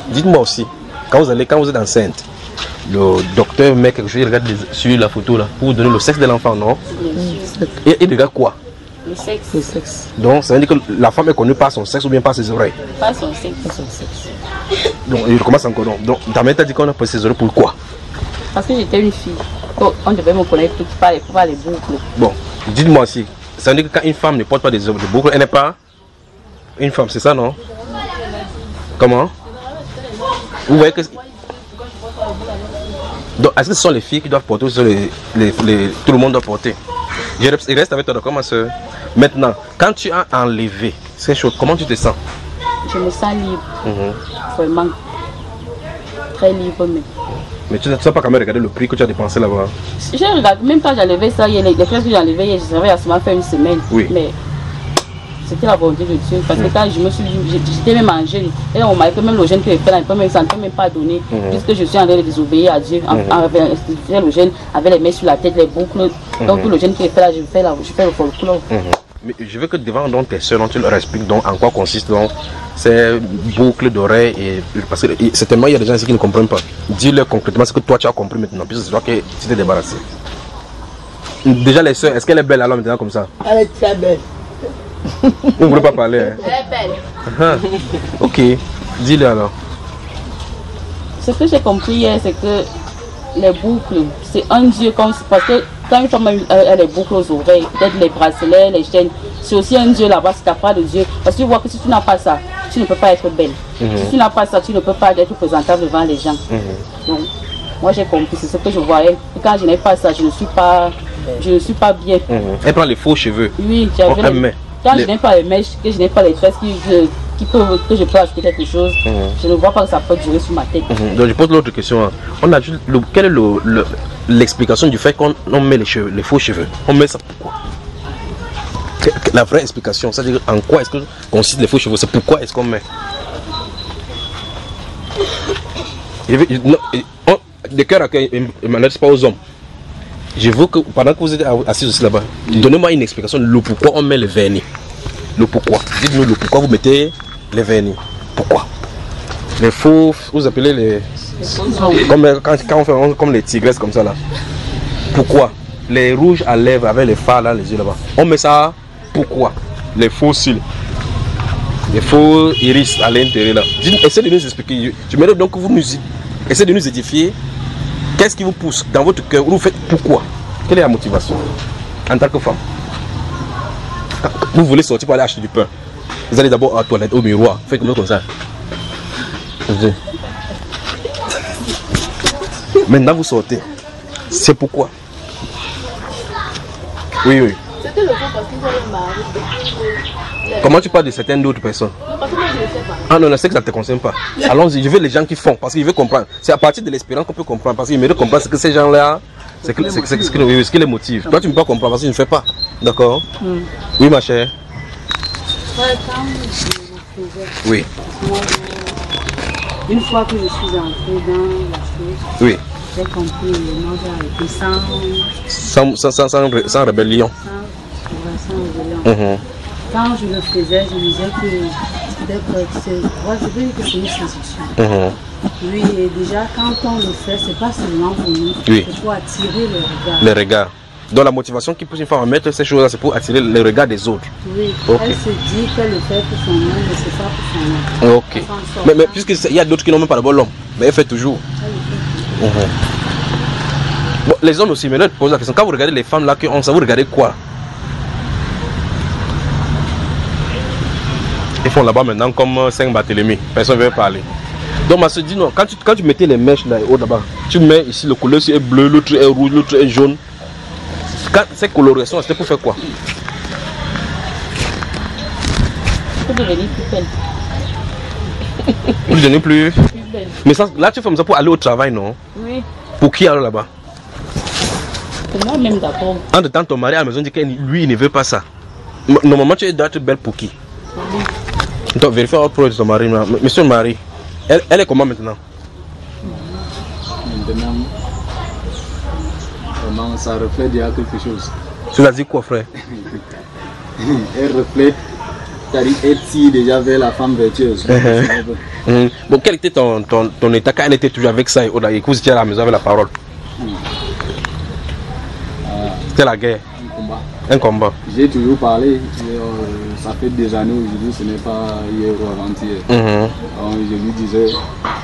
Dites-moi aussi, quand vous êtes enceinte, le docteur met quelque chose, il regarde sur la photo là, pour vous donner le sexe de l'enfant, non? Et il regarde quoi? Le sexe. Le sexe. Donc ça veut dire que la femme est connue par son sexe ou bien par ses oreilles. Pas son sexe. Pas son sexe. Donc il recommence encore. Donc ta mère t'a dit qu'on a posé ses oreilles, pourquoi? Parce que j'étais une fille. Donc, on devait me connaître tout par les boucles. Bon, dites-moi aussi, ça veut dire que quand une femme ne porte pas des boucles, elle n'est pas une femme, c'est ça, non? Comment? Vous voyez que... Donc, est-ce que ce sont les filles qui doivent porter ou tout le monde doit porter? Je reste avec toi, d'accord, ma soeur? Maintenant, quand tu as enlevé ces choses, comment tu te sens? Je me sens libre. Vraiment. Très libre même. Mais tu n'as pas quand même regardé le prix que tu as dépensé là-bas? J'ai regardé, même quand j'ai enlevé ça, les fesses que j'ai enlevées, je savais à ce moment faire une semaine. Oui. Mais c'était la volonté de Dieu. Parce que quand je me suis dit, j'étais même en jeûne. Et on m'a dit que même le jeûne que j'ai fait là, ça ne peut même pas donner. Puisque je suis en train de désobéir à Dieu. En faisant le jeûne avec les mains sur la tête, les boucles. Donc tout le jeûne que j'ai fait là, je fais le folklore. Mais je veux que devant donc, tes soeurs, tu leur expliques donc en quoi consiste donc ces boucles d'oreilles. Parce que certainement il y a des gens ici qui ne comprennent pas. Dis-leur concrètement ce que toi tu as compris maintenant, puisque c'est toi qui t'es débarrassé. Déjà les soeurs, est-ce qu'elle est belle alors maintenant comme ça? Elle est très belle. Vous ne voulez pas parler hein? Elle est belle. Ok, dis-le alors. Ce que j'ai compris hier, c'est que les boucles, c'est un Dieu comme... Parce que quand une femme a les boucles aux oreilles, peut-être les bracelets, les chaînes, c'est aussi un Dieu là-bas, c'est ta part de Dieu. Parce que tu vois que si tu n'as pas ça, tu ne peux pas être belle. Si tu n'as pas ça, tu ne peux pas être présentable devant les gens. Donc, moi j'ai compris, c'est ce que je voyais. Et quand je n'ai pas ça, je ne suis pas bien. Elle prend les faux cheveux. Oui, j'avais quand je n'ai pas les mèches, que je n'ai pas les tresses que je peux acheter quelque chose, je ne vois pas que ça peut durer sur ma tête. Donc je pose l'autre question. Hein. On a juste quelle est l'explication du fait qu'on met les faux cheveux? On met ça pourquoi? La vraie explication, c'est-à-dire en quoi est-ce que consiste les faux cheveux? C'est pourquoi est-ce qu'on met? Le cœur à cœur, il ne pas aux hommes. Je veux que pendant que vous êtes assis aussi là-bas, donnez-moi une explication le pourquoi on met le vernis. Le pourquoi. Dites-nous le pourquoi vous mettez les vernis. Pourquoi? Les faux, vous appelez les... Quand on fait comme les tigresses comme ça là. Pourquoi? Les rouges à lèvres avec les fards là, les yeux là-bas. On met ça pourquoi? Les faux cils. Les faux iris à l'intérieur là. Essayez de nous expliquer. Je me donc que vous nous essayez de nous édifier. Qu'est-ce qui vous pousse dans votre cœur? Vous faites pourquoi? Quelle est la motivation en tant que femme? Vous voulez sortir pour aller acheter du pain. Vous allez d'abord à la toilette, au miroir. Faites comme ça. Maintenant vous sortez. C'est pourquoi? Oui, oui. C'était le fond parce qu'ils ont le mari. Comment tu parles de certaines d'autres personnes? Non, parce que moi je ne sais pas. Ah non, c'est que ça ne te concerne pas. Allons-y, je veux les gens qui font, parce qu'ils veulent comprendre. C'est à partir de l'expérience qu'on peut comprendre, parce qu'ils veulent comprendre ce que ces gens-là, ce qui les motive. Toi, tu ne peux pas comprendre parce que tu ne fais pas. D'accord? Oui, ma chère. Oui. Une fois que je suis entrée dans la chose, Oui. j'ai compris le nom de Sans rébellion. sans rébellion. Quand je le faisais, je me disais que c'est une sensation. Oui, et déjà quand on le fait, c'est pas seulement pour nous, Oui. c'est pour attirer le regard. Les regards. Donc la motivation qui pousse une femme à mettre ces choses-là, c'est pour attirer le regard des autres. Oui, Ok. elle se dit qu'elle le fait pour son homme, mais c'est pas pour son homme. Ok. Mais puisqu'il y a d'autres qui n'ont même pas d'abord l'homme, mais elle fait toujours. Bon, les hommes aussi, mais là, je pose la question. Quand vous regardez les femmes là qui ont ça, vous regardez quoi? Ils font là-bas maintenant comme 5 Barthélemy. Personne ne veut parler. Donc, ma soeur dit non, quand tu mettais les mèches là haut là-bas, tu mets ici le couleur est bleu, l'autre est rouge, l'autre est jaune. Quand ces colorations, c'était pour faire quoi? Pour devenir plus belle. Pour devenir plus. Plus belle. Mais ça, là, tu fais ça pour aller au travail, non? Oui. Pour qui alors là-bas? Pour moi-même d'abord. Entre temps, ton mari à la maison dit que lui, il ne veut pas ça. Normalement, tu dois être belle pour qui? Donc, vérifiez votre preuve de ton mari. Monsieur le mari, elle est comment maintenant? Maintenant, vraiment, ça reflète déjà quelque chose. Tu l'as dit quoi, frère? Elle reflète, c'est-à-dire elle tire déjà vers la femme vertueuse. Bon, quel était ton état quand elle était toujours avec ça et que vous étiez à la maison avec la parole? C'était la guerre. Un combat. J'ai toujours parlé, ça fait des années aujourd'hui, ce n'est pas hier ou avant-hier. Donc, je lui disais,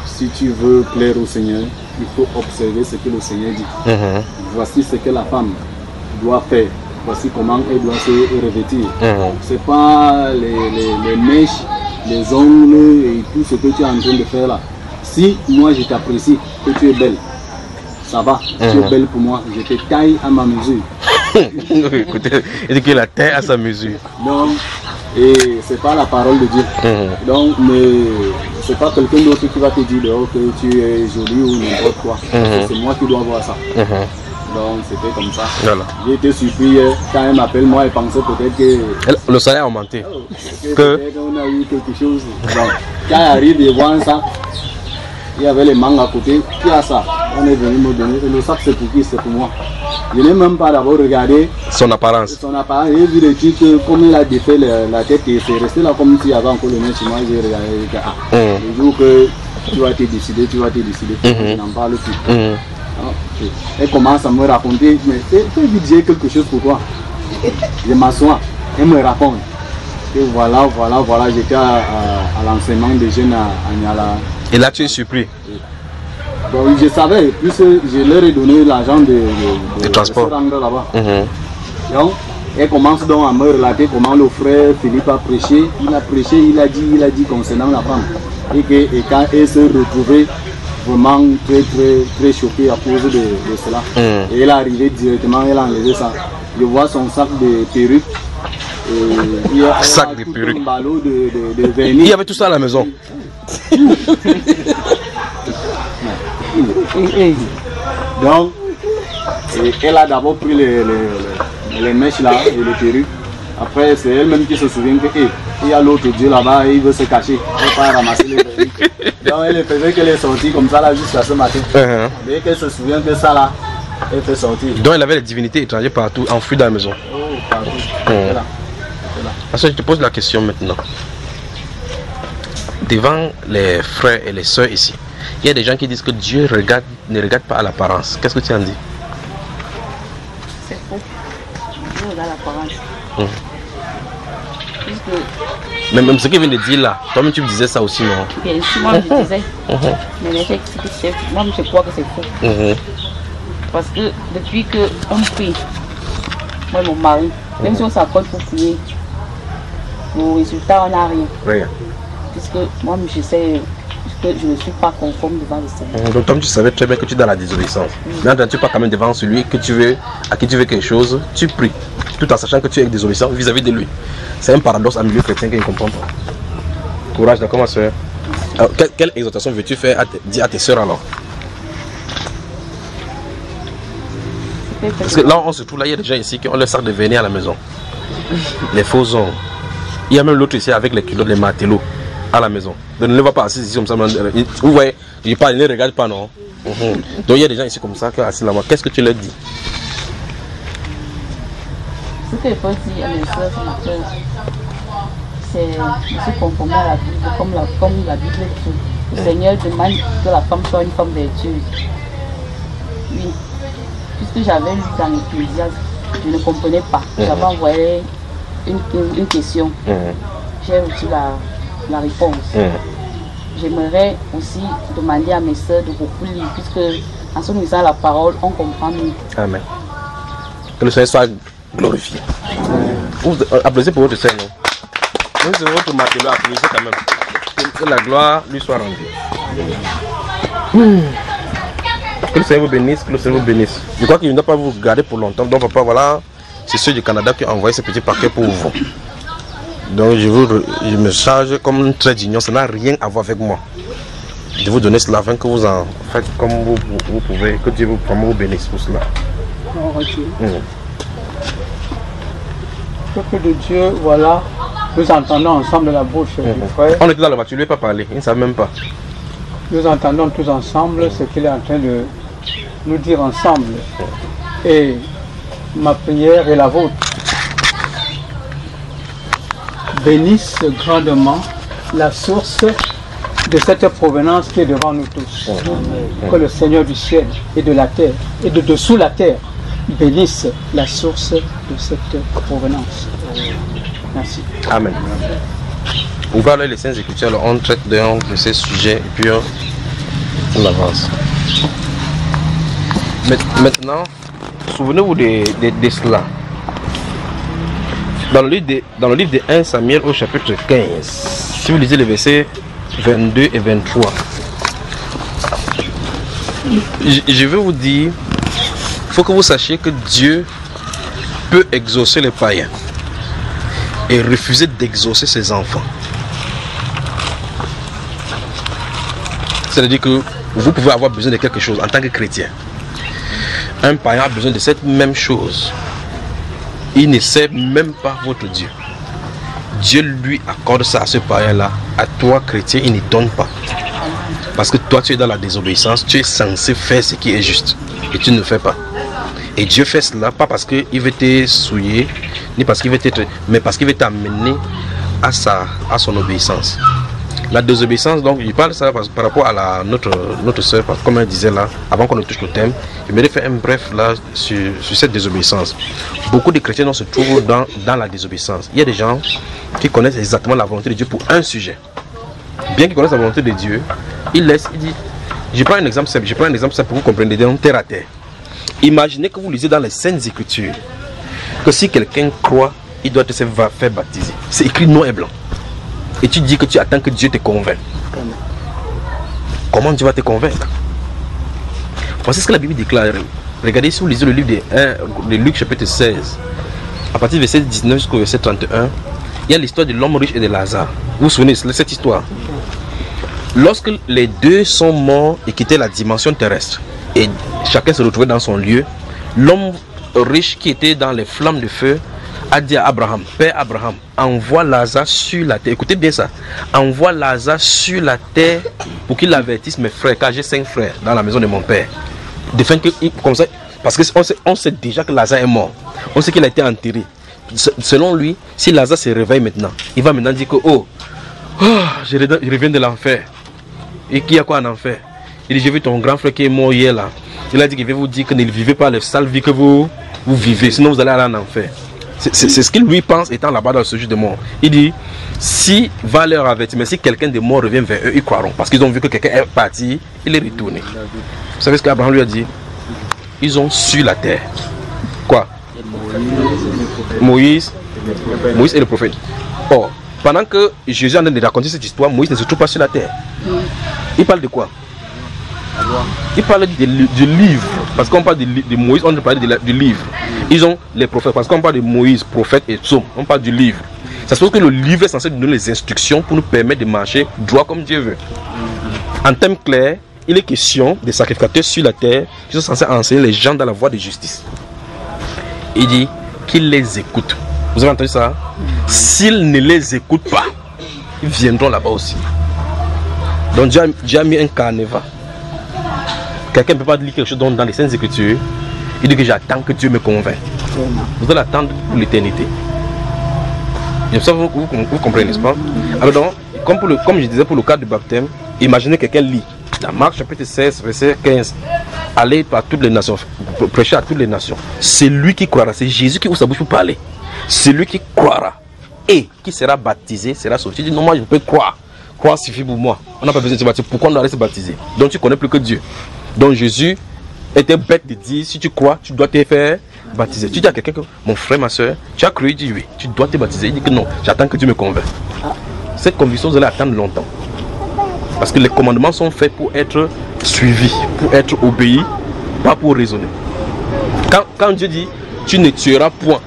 si tu veux plaire au Seigneur, il faut observer ce que le Seigneur dit. Voici ce que la femme doit faire, voici comment elle doit se revêtir. Ce n'est pas les mèches, les ongles et tout ce que tu es en train de faire là. Si moi je t'apprécie, que tu es belle, ça va, tu es belle pour moi, je te taille à ma mesure. Écoutez, il dit qu'il a taille à sa mesure. Donc, et c'est pas la parole de Dieu. Donc, mais c'est pas quelqu'un d'autre qui va te dire dehors que tu es jolie ou n'importe quoi. C'est moi qui dois voir ça. Donc, c'était comme ça. Voilà. J'ai été surpris quand elle m'appelle, moi, elle pensait peut-être que le salaire a augmenté. Peut-être on a eu quelque chose. Donc, quand elle arrive et voit ça, il y avait les mangues à côté. Qui a ça? On est venu me donner. Le sac, c'est pour qui? C'est pour moi. Je n'ai même pas d'abord regardé son apparence. J'ai vu le truc, comme il a défait la tête et c'est resté là comme s'il y avait encore le même chez moi. J'ai regardé. Le jour que tu vas te décider, tu vas te décider. Je n'en parle plus. Elle commence à me raconter, mais j'ai quelque chose pour toi. Je m'assois, elle me raconte. Et voilà, j'étais à l'enseignement des jeunes à Niala. Et là, tu es surpris? Bon, je savais, puisque je leur ai donné l'argent de transport se rendre là-bas. Donc, elle commence donc à me relater comment le frère Philippe a prêché. Il a prêché, il a dit concernant la femme. Et quand elle se retrouvait vraiment très choquée à cause de cela. Et elle est arrivée directement, elle a enlevé ça. Je vois son sac de perruques. Il y a sac de perruques. Un ballot de vernis. Il y avait tout ça à la maison. Donc, elle a d'abord pris les mèches là et les perruques. Après, c'est elle-même qui se souvient qu'il y a l'autre Dieu là-bas et il veut se cacher. Elle va ramasser les perruques. Donc, elle faisait qu'elle est sortie comme ça là jusqu'à ce matin. Dès qu'elle se souvient que ça là, elle fait sortir. Donc, elle avait les divinités étrangères partout, enfouies dans la maison. Oh, partout. C'est là. Parce que je te pose la question maintenant. Devant les frères et les sœurs ici, il y a des gens qui disent que Dieu ne regarde pas à l'apparence. Qu'est-ce que tu en dis? C'est faux. Dieu regarde l'apparence. Mais même ce qu'il vient de dire là, toi-même tu me disais ça aussi, non? Bien sûr, moi je disais. Mais moi je crois que c'est faux. Parce que depuis qu'on prie, moi et mon mari, même si on s'accorde pour prier, nos résultats, on n'a rien. Rien. Puisque moi je sais que je ne suis pas conforme devant le Seigneur. Donc comme tu savais très bien que tu es dans la désobéissance, maintenant tu pas quand même devant celui à qui tu veux quelque chose, tu pries, tout en sachant que tu es désobéissant vis-à-vis de lui. C'est un paradoxe en milieu chrétien qu'il ne comprend pas. Courage, d'accord ma soeur. Alors, quelle exhortation veux-tu faire dire à tes soeurs alors? Parce que là on se trouve là, il y a des gens ici qui ont leur sac de vernis à la maison. Les faux ongles. Il y a même l'autre ici avec les culottes, les matelots à la maison. Donc ne le vois pas assis ici comme ça. Vous voyez, il parle, il ne regarde pas, non. Donc il y a des gens ici comme ça qui sont assis là-bas. Qu'est-ce que tu leur dis? Ce que je peux dire à mes soeurs ce matin, c'est de se conformer à la Bible, comme la Bible dit. Le Seigneur demande que la femme soit une femme vertueuse. Oui. Puisque j'avais lu dans l'Ecclésiaste, je ne comprenais pas. J'avais envoyé une question. J'ai reçu la réponse. J'aimerais aussi demander à mes soeurs de beaucoup lire, puisque en se lisant la parole, on comprend mieux. Amen. Que le Seigneur soit glorifié. Vous applaudissez pour votre Seigneur. Vous c'est votre matelot, applaudissez quand même. Que la gloire lui soit rendue. Que le Seigneur vous bénisse, que le Seigneur vous bénisse. Je crois qu'il ne doit pas vous garder pour longtemps. Donc papa, voilà, c'est ceux du Canada qui ont envoyé ce petit paquet pour vous. Donc je me charge comme un trait d'union, ça n'a rien à voir avec moi. Je vous donner cela afin que vous en faites comme vous pouvez, que Dieu vous bénisse pour cela. Peuple de Dieu, voilà Nous entendons ensemble la bouche du frère. On était dans la voiture, lui n'a pas parlé, il ne savait même pas. Nous entendons tous ensemble ce qu'il est en train de nous dire ensemble. Et ma prière est la vôtre. Bénisse grandement la source de cette provenance qui est devant nous tous. Que le Seigneur du ciel et de la terre et de dessous la terre bénisse la source de cette provenance. Merci. Amen. On va aller les Saintes Écritures, on traite de ces sujets et puis on avance. Maintenant, souvenez-vous de cela. Dans le livre de 1 Samuel au chapitre 15, si vous lisez les versets 22 et 23, je vais vous dire, il faut que vous sachiez que Dieu peut exaucer les païens et refuser d'exaucer ses enfants. C'est-à-dire que vous pouvez avoir besoin de quelque chose en tant que chrétien. Un païen a besoin de cette même chose. Il ne sait même pas votre Dieu. Dieu lui accorde ça à ce païen-là. À toi, chrétien, il ne donne pas. Parce que toi, tu es dans la désobéissance. Tu es censé faire ce qui est juste. Et tu ne le fais pas. Et Dieu fait cela, pas parce qu'il veut te souiller, ni parce qu'il veut t'être, mais parce qu'il veut t'amener à son obéissance. La désobéissance, donc, il parle ça par rapport à notre soeur, comme elle disait là, avant qu'on ne touche le thème. Je vais faire un bref là sur cette désobéissance. Beaucoup de chrétiens se trouvent dans la désobéissance. Il y a des gens qui connaissent exactement la volonté de Dieu pour un sujet. Bien qu'ils connaissent la volonté de Dieu, il disent, je prends un exemple simple pour que vous compreniez, donc terre à terre. Imaginez que vous lisez dans les Saintes Écritures que si quelqu'un croit, il doit se faire baptiser. C'est écrit noir et blanc. Et tu dis que tu attends que Dieu te convainque. Comment Dieu va te convaincre? Voici ce que la Bible déclare. Regardez si vous lisez le livre de Luc chapitre 16. À partir du verset 19 jusqu'au verset 31, il y a l'histoire de l'homme riche et de Lazare. Vous vous souvenez de cette histoire? Lorsque les deux sont morts et quittaient la dimension terrestre, et chacun se retrouvait dans son lieu, l'homme riche qui était dans les flammes de feu a dit à Abraham, Père Abraham, envoie Lazare sur la terre. Écoutez bien ça. Envoie Lazare sur la terre pour qu'il avertisse mes frères, car j'ai 5 frères dans la maison de mon père. De fin que, comme ça, parce qu'on sait déjà que Lazare est mort. On sait qu'il a été enterré. Selon lui, si Lazare se réveille maintenant, il va maintenant dire que je reviens de l'enfer. Et qu'il y a quoi en enfer? Il dit, j'ai vu ton grand frère qui est mort hier là. Il a dit qu'il va vous dire que ne vivez pas la sale vie que vous vivez, sinon vous allez aller en enfer. C'est ce qu'il lui pense étant là-bas dans ce jour de mort. Il dit, si va leur avertir, mais si quelqu'un de mort revient vers eux, ils croiront. Parce qu'ils ont vu que quelqu'un est parti, il est retourné. Vous savez ce qu'Abraham lui a dit? Ils ont su la terre. Quoi? Moïse et le prophète. Or, pendant que Jésus est en train de raconter cette histoire, Moïse ne se trouve pas sur la terre. Il parle de quoi? Il parle du livre. Parce qu'on parle de Moïse, on parle du livre. Ils ont les prophètes. Parce qu'on parle de Moïse, prophète et psaume. On parle du livre. Ça se trouve que le livre est censé nous donner les instructions pour nous permettre de marcher droit comme Dieu veut. En termes clairs, il est question des sacrificateurs sur la terre qui sont censés enseigner les gens dans la voie de justice. Il dit qu'ils les écoutent. Vous avez entendu ça? S'ils ne les écoutent pas, ils viendront là-bas aussi. Donc Dieu a mis un carnaval. Quelqu'un ne peut pas lire quelque chose dans les Saintes Écritures. Il dit que j'attends que Dieu me convainque. Vous allez attendre pour l'éternité. Vous comprenez, n'est-ce pas? Alors donc, comme je disais pour le cas du baptême, imaginez quelqu'un lit dans Marc chapitre 16, verset 15. Allez par toutes les nations, prêcher à toutes les nations. C'est lui qui croira, c'est Jésus qui ouvre sa bouche pour parler. C'est lui qui croira et qui sera baptisé, sera sauvé. Tu dis non, moi je peux croire. Croire suffit pour moi. On n'a pas besoin de se baptiser. Pourquoi on doit aller se baptiser? Donc tu connais plus que Dieu. Donc Jésus était bête de dire, si tu crois, tu dois te faire baptiser. Tu dis à quelqu'un que, mon frère, ma soeur, tu as cru, il dit oui, tu dois te baptiser. Il dit que non, j'attends que Dieu me convainque. Cette conviction, vous allez attendre longtemps. Parce que les commandements sont faits pour être suivis, pour être obéis, pas pour raisonner. Quand Dieu dit, tu ne tueras point,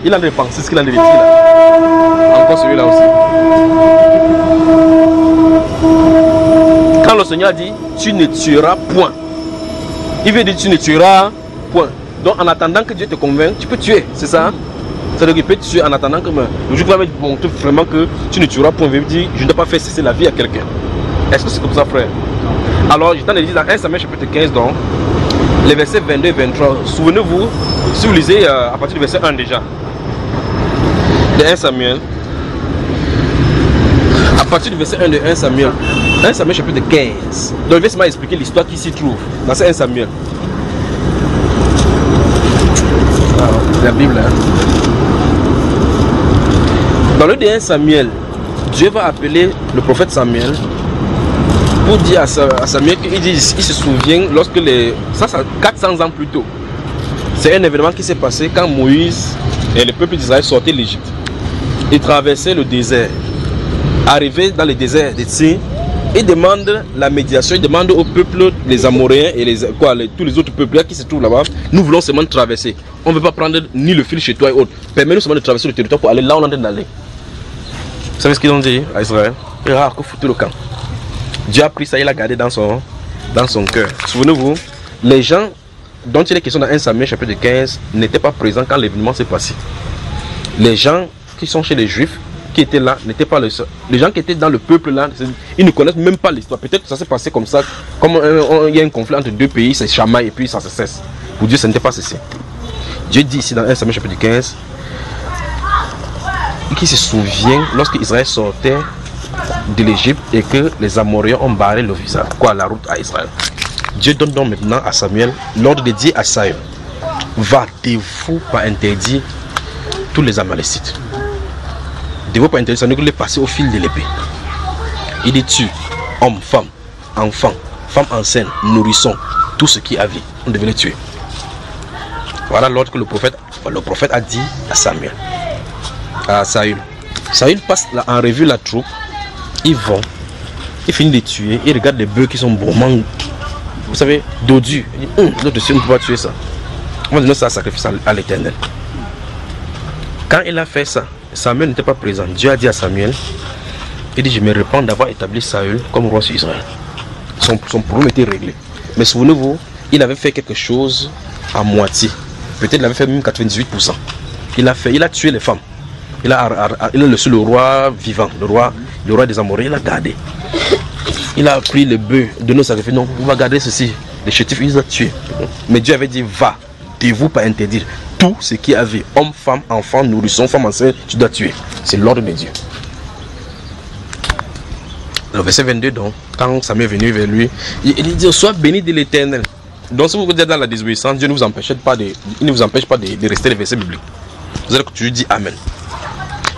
il en a pensé ce qu'il en a dit là. Encore celui-là aussi. Quand le Seigneur dit, tu ne tueras point, il veut dire tu ne tueras point. Donc en attendant que Dieu te convainque, tu peux tuer, c'est ça? C'est-à-dire qu'il peut tuer en attendant que le jour va me montrer vraiment que tu ne tueras point. Il veut dire, je ne dois pas faire cesser la vie à quelqu'un. Est-ce que c'est comme ça, frère? Alors, je t'en ai dit dans 1 Samuel chapitre 15, donc, les versets 22 et 23. Souvenez-vous, si vous lisez à partir du verset 1 déjà, de 1 Samuel, à partir du verset 1 de 1 Samuel chapitre 15. Donc, je vais seulement expliquer l'histoire qui s'y trouve dans ce 1 Samuel. La Bible, hein. Dans le 1 Samuel, Dieu va appeler le prophète Samuel pour dire à Samuel qu'il se souvient lorsque ça 400 ans plus tôt. C'est un événement qui s'est passé quand Moïse et le peuple d'Israël sortaient de l'Égypte. Ils traversaient le désert. Arrivés dans le désert de Tsin, ils demandent la médiation, ils demandent au peuple, les Amoréens et tous les autres peuples qui se trouvent là-bas, nous voulons seulement traverser. On ne veut pas prendre ni le fil chez toi et autres. Permets-nous seulement de traverser le territoire pour aller là où on est en train d'aller. Vous savez ce qu'ils ont dit à Israël? Il a foutu le camp. Dieu a pris ça, il l'a gardé dans son cœur. Souvenez-vous, les gens dont il est question dans 1 Samuel chapitre 15 n'étaient pas présents quand l'événement s'est passé. Les gens qui sont chez les Juifs, qui étaient là, n'étaient pas les seuls. Les gens qui étaient dans le peuple là, ils ne connaissent même pas l'histoire. Peut-être que ça s'est passé comme ça, comme il y a un conflit entre deux pays, c'est chamaille et puis ça se cesse. Pour Dieu, ça n'était pas cessé. Dieu dit ici dans 1 Samuel chapitre 15, qui se souvient lorsque Israël sortait de l'Égypte et que les Amoréens ont barré le visa, la route à Israël. Dieu donne donc maintenant à Samuel l'ordre de dire à Saül, va, devez-vous pas interdire tous les Amalécites. Devez-vous pas interdire, ça ne peut les passer au fil de l'épée. Il dit tue, hommes, femmes, enfants, femmes enceintes, nourrissons, tout ce qui a vie, on devait les tuer. Voilà l'ordre que le prophète a dit à Samuel, à Saül. Saül passe en revue la troupe, ils vont, ils finissent de tuer, ils regardent les bœufs qui sont gourmands, vous savez, dodus. L'autre dessus, on ne peut pas tuer ça. On va donner ça à sacrifice à l'Éternel. Quand il a fait ça, Samuel n'était pas présent. Dieu a dit à Samuel, il dit, je me répands d'avoir établi Saül comme roi sur Israël. Son problème était réglé. Mais souvenez-vous, il avait fait quelque chose à moitié. Peut-être il avait fait même 98%. Il a tué les femmes. Il a laissé le roi vivant, le roi des Amoréens, il a gardé. Il a pris le bœuf de nos sacrifices. Non, on va garder ceci. Les chétifs, il les a tués. Mais Dieu avait dit, va, devez-vous pas interdire tout ce qui avait, hommes, femmes, enfants, nourrissons, femmes enceintes, tu dois tuer. C'est l'ordre de Dieu. Le verset 22, donc, quand Samuel est venu vers lui, il dit, sois béni de l'Éternel. Donc si vous êtes dans la désobéissance, Dieu ne vous empêche pas de rester les versets bibliques. Vous allez toujours dire Amen.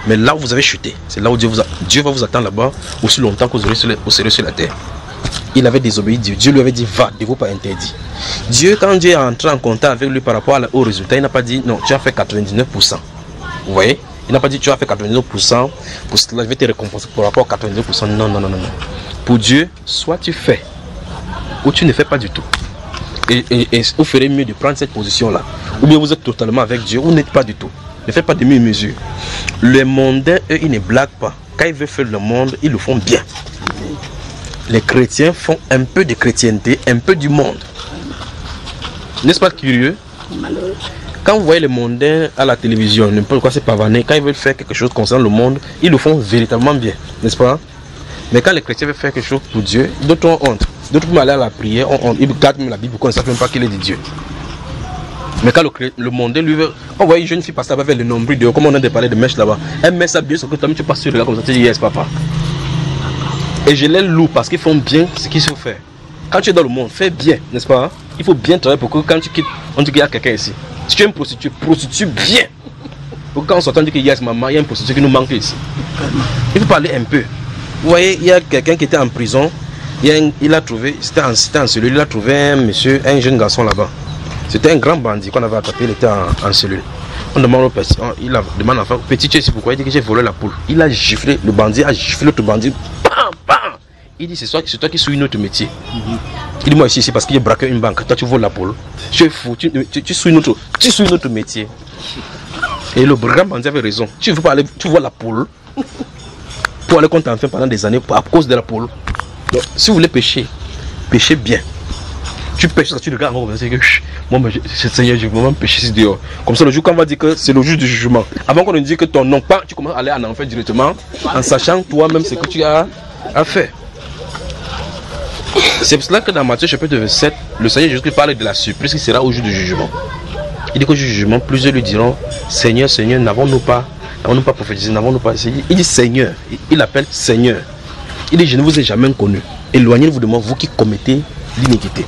Mais là où vous avez chuté, c'est là où Dieu va vous attendre là-bas aussi longtemps que vous serez sur la terre. Il avait désobéi Dieu. Dieu lui avait dit va, ne vous pas interdit. Dieu, quand Dieu est entré en contact avec lui par rapport au résultat, il n'a pas dit non, tu as fait 99%. Vous voyez? Il n'a pas dit tu as fait 99%, pour cela je vais te récompenser par rapport à 99%. Non. Pour Dieu, soit tu fais, ou tu ne fais pas du tout. Et vous ferez mieux de prendre cette position-là. Ou bien vous êtes totalement avec Dieu, ou n'êtes pas du tout. Ne faites pas de mesure. Les mondains, eux, ils ne blaguent pas. Quand ils veulent faire le monde, ils le font bien. Les chrétiens font un peu de chrétienté, un peu du monde. N'est-ce pas curieux? Quand vous voyez les mondains à la télévision, n'importe quoi c'est pavané, quand ils veulent faire quelque chose concernant le monde, ils le font véritablement bien. N'est-ce pas? Mais quand les chrétiens veulent faire quelque chose pour Dieu, d'autres ont honte. D'autres vont aller à la prière, ils gardent même la Bible, qu'on ne sait même pas qu'il est de Dieu. Mais quand le monde lui veut, on voit une jeune fille passer avec le nombril de haut, comme on a de parler de mèche là-bas. Elle met ça bien, sauf que toi tu passes sur le gars comme ça, tu dis yes papa. Et je les loue parce qu'ils font bien ce qu'il faut faire. Quand tu es dans le monde, fais bien, n'est-ce pas? Il faut bien travailler pour que quand tu quittes, on dit qu'il y a quelqu'un ici. Si tu es une prostituée, prostitue bien. Pour que quand on s'entend dire qu'il y a maman, il y a une prostituée qui nous manque ici. Il faut parler un peu. Vous voyez, il y a quelqu'un qui était en prison. Il a trouvé, c'était en cellule, il a trouvé un jeune garçon là-bas. C'était un grand bandit qu'on avait attrapé, il était en cellule. On demande au petit, il demande à l'enfant, petit, tu sais pourquoi? Il dit que j'ai volé la poule. Il a giflé, le bandit a giflé l'autre bandit. Bam, bam. Il dit c'est toi qui suis notre métier. Il dit moi ici parce qu'il a braqué une banque, toi tu voles la poule. Tu es fou, tu suis notre métier. Et le grand bandit avait raison. Tu veux pas aller, tu vois la poule pour aller contre l'enfant pendant des années à cause de la poule. Donc si vous voulez pêcher, pêchez bien. tu pêches, tu regardes, c'est que moi, Seigneur, je vais vraiment pêcher ici dehors. Comme ça, le jour qu'on va dire que c'est le jour du jugement. Avant qu'on ne dise que ton nom, pas, tu commences à aller en enfer directement, en sachant toi-même ce que tu as à faire. C'est pour cela que dans Matthieu chapitre 27, le Seigneur Jésus parle de la surprise qui sera au jour du jugement. Il dit qu'au jour du jugement, plusieurs lui diront, Seigneur, Seigneur, n'avons-nous pas prophétisé, n'avons-nous pas essayé. Il dit Seigneur, il appelle Seigneur. Il dit, je ne vous ai jamais connu. Éloignez-vous de moi, vous qui commettez l'iniquité.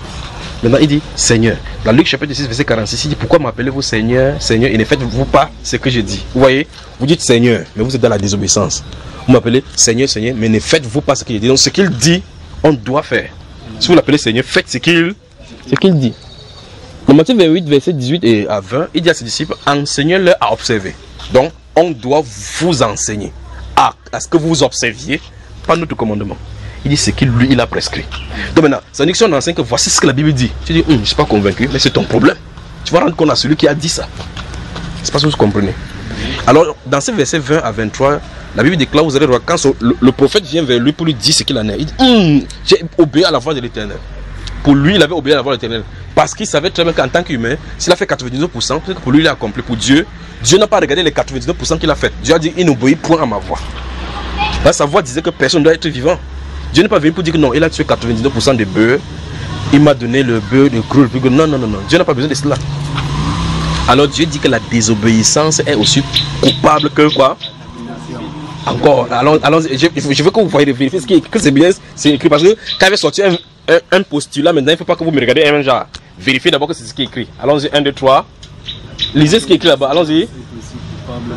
Maintenant, il dit Seigneur. Dans Luc chapitre 6, verset 46, il dit, pourquoi m'appelez-vous Seigneur, Seigneur, et ne faites-vous pas ce que je dis. Vous voyez, vous dites Seigneur, mais vous êtes dans la désobéissance. Vous m'appelez Seigneur, Seigneur, mais ne faites-vous pas ce que je dis. Donc, ce qu'il dit, on doit faire. Si vous l'appelez Seigneur, faites ce qu'il dit. Dans Matthieu 28, verset 18 et à 20, il dit à ses disciples, enseignez-leur à observer. Donc, on doit vous enseigner à ce que vous observiez, pas notre commandement. Il dit ce qu'il lui il a prescrit. Donc maintenant, ça dit que si on enseigne que voici ce que la Bible dit, tu dis, je ne suis pas convaincu, mais c'est ton problème. Tu vas rendre compte à celui qui a dit ça. C'est pas ce que vous comprenez. Alors, dans ces versets 20 à 23, la Bible déclare, vous allez voir, quand le prophète vient vers lui pour lui dire ce qu'il en est, il dit, j'ai obéi à la voix de l'Éternel. Pour lui, il avait obéi à la voix de l'Éternel. Parce qu'il savait très bien qu'en tant qu'humain, s'il a fait 99%, peut-être que pour lui, il a accompli. Pour Dieu, Dieu n'a pas regardé les 99% qu'il a fait. Dieu a dit, il n'obéit point à ma voix. Là, sa voix disait que personne ne doit être vivant. Dieu n'est pas venu pour dire que non, il a tué 99% de bœufs. Il m'a donné le bœuf, le cru, le plus. Non, non, non, non. Dieu n'a pas besoin de cela. Alors Dieu dit que la désobéissance est aussi coupable que quoi? Encore. Alors je veux que vous voyez vérifier ce qui est écrit, que c'est bien, c'est écrit. Parce que quand il avait sorti un postulat, maintenant il ne faut pas que vous me regardez un genre. Vérifiez d'abord que c'est ce qui est écrit. Allons-y, 1, 2, 3. Lisez ce qui est écrit là-bas. Allons-y.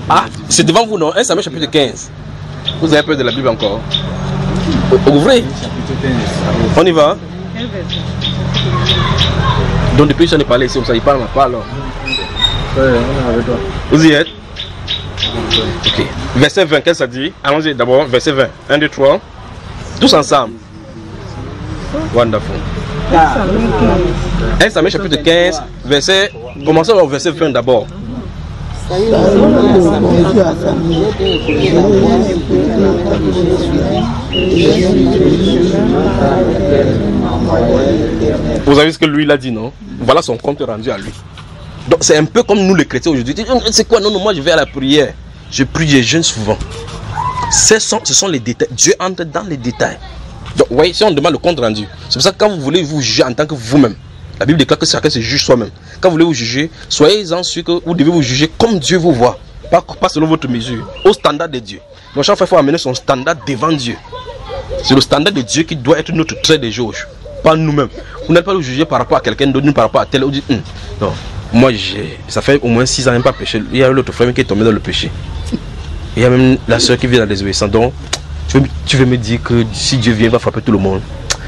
Ah, c'est devant vous, non? 1 Samuel chapitre 15. Vous avez peur de la Bible encore? Ouvrez. On y va. Donc depuis que j'en ai parlé ici, comme ça, il parle, on parle. Vous y êtes? Ok. Verset 20, qu'est-ce que ça dit? Allons-y d'abord, verset 20. 1, 2, 3. Tous ensemble. Wonderful. 1 Samuel chapitre 15, verset. Commençons au verset 20 d'abord. Vous avez vu ce que lui il a dit, non? Voilà son compte rendu à lui. Donc c'est un peu comme nous les chrétiens aujourd'hui. C'est quoi? Non, non, moi je vais à la prière. Je prie, je jeûne souvent. Ce sont les détails. Dieu entre dans les détails. Donc vous voyez, si on demande le compte rendu, c'est pour ça que quand vous voulez vous juger en tant que vous-même, la Bible déclare que chacun se juge soi-même. Quand vous voulez vous juger, soyez-en sûr que vous devez vous juger comme Dieu vous voit. Pas selon votre mesure, au standard de Dieu. Donc chaque fois, il faut amener son standard devant Dieu. C'est le standard de Dieu qui doit être notre trait de jauge, pas nous-mêmes. Vous n'êtes pas le juger par rapport à quelqu'un d'autre, par rapport à tel. Vous dites, non, moi, ça fait au moins 6 ans, je n'ai pas péché. Il y a l'autre frère qui est tombé dans le péché. Il y a même la soeur qui vit dans la désobéissance. Donc, tu veux me dire que si Dieu vient, il va frapper tout le monde.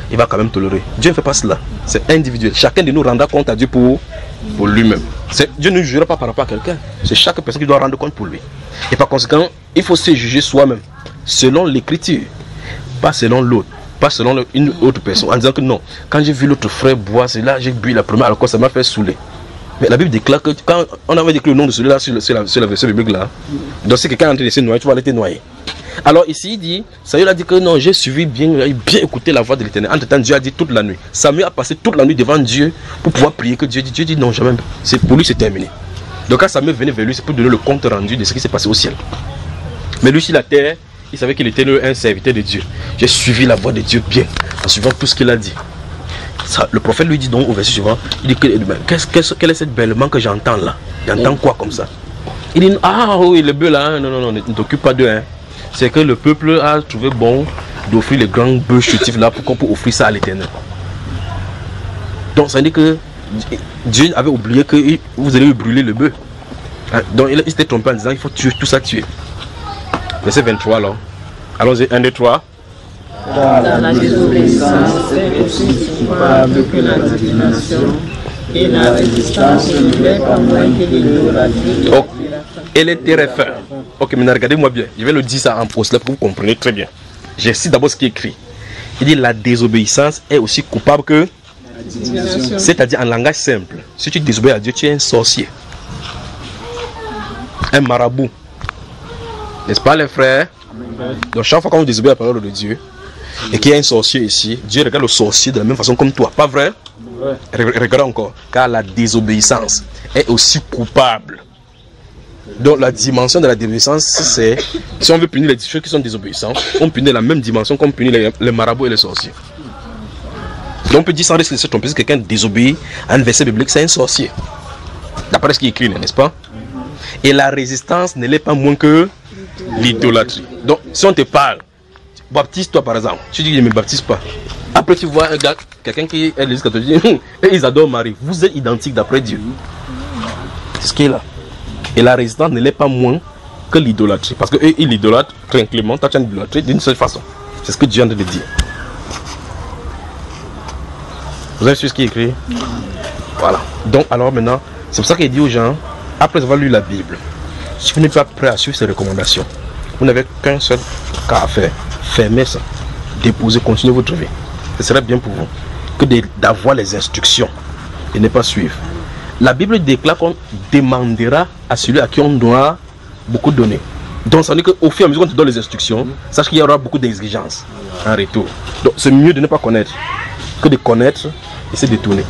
Il va quand même tolérer. Dieu ne fait pas cela. C'est individuel. Chacun de nous rendra compte à Dieu pour lui-même. Dieu ne jugera pas par rapport à quelqu'un. C'est chaque personne qui doit rendre compte pour lui. Et par conséquent, il faut se juger soi-même. Selon l'écriture. Pas selon l'autre. Pas selon une autre personne. En disant que non. Quand j'ai vu l'autre frère boire, c'est là j'ai bu la première alcool, ça m'a fait saouler. Mais la Bible déclare que quand on avait décrit le nom de celui-là sur la version biblique là, donc si quelqu'un est en train de se noyer, tu vas aller te noyer. Alors ici il dit, Samuel a dit que non, j'ai suivi bien écouté la voix de l'Éternel. Entre temps, Dieu a dit toute la nuit. Samuel a passé toute la nuit devant Dieu pour pouvoir prier que Dieu dit non, jamais. Pour lui c'est terminé. Donc quand Samuel venait vers lui, c'est pour donner le compte rendu de ce qui s'est passé au ciel. Mais lui sur la terre, il savait qu'il était un serviteur de Dieu. J'ai suivi la voix de Dieu bien, en suivant tout ce qu'il a dit. Ça, le prophète lui dit donc au verset suivant, il dit quel est cette bêlement que j'entends là? J'entends quoi comme ça? Il dit ah oui le bœuf là, non, ne t'occupe pas d'eux. C'est que le peuple a trouvé bon d'offrir les grands bœufs chétifs là pour offrir ça à l'Éternel. Donc ça veut dire que Dieu avait oublié que vous allez brûler le bœuf. Donc il s'était trompé en disant il faut tuer, tout ça tuer. Verset 23 alors. Allons-y, 1, 2, 3. La désobéissance est aussi coupable que la divination et la résistance ne l'est pas moins que l'idolâtrie. Et les terres. Ok, maintenant regardez-moi bien. Je vais le dire ça en poste là pour que vous compreniez très bien. Je cite d'abord ce qui est écrit. Il dit la désobéissance est aussi coupable que. C'est-à-dire en langage simple. Si tu désobéis à Dieu, tu es un sorcier. Un marabout. N'est-ce pas les frères? Donc chaque fois qu'on désobéit à la parole de Dieu, et qu'il y a un sorcier ici, Dieu regarde le sorcier de la même façon comme toi, pas vrai? Regardez encore, car la désobéissance est aussi coupable. Donc la dimension de la désobéissance, c'est, si on veut punir les choses qui sont désobéissantes, on punit la même dimension qu'on punit les marabouts et les sorciers. Donc on peut dire sans risque de se tromper, si quelqu'un désobéit à un verset biblique, c'est un sorcier. D'après ce qui est écrit, n'est-ce pas? Et la résistance ne l'est pas moins que l'idolâtrie. Donc si on te parle, baptise-toi par exemple, tu dis que je ne me baptise pas. Après tu vois un gars, quelqu'un qui est l'église catholique, et ils adorent Marie. Vous êtes identiques d'après Dieu. C'est ce qui est là. Et la résistance ne l'est pas moins que l'idolâtrie. Parce qu'eux, ils idolâtrent tranquillement, toi tu as une idolâtrie d'une seule façon. C'est ce que Dieu vient de dire. Vous avez su ce qui est écrit? Voilà. Donc alors maintenant, c'est pour ça qu'il dit aux gens, après avoir lu la Bible, si vous n'êtes pas prêt à suivre ces recommandations, vous n'avez qu'un seul cas à faire. Fermez ça. Déposez, continuez votre vie. Ce serait bien pour vous que d'avoir les instructions et ne pas suivre. La Bible déclare qu'on demandera à celui à qui on doit beaucoup donner. Donc ça veut dire qu'au fur et à mesure qu'on te donne les instructions, sache qu'il y aura beaucoup d'exigences en retour. Donc c'est mieux de ne pas connaître que de connaître et se détourner.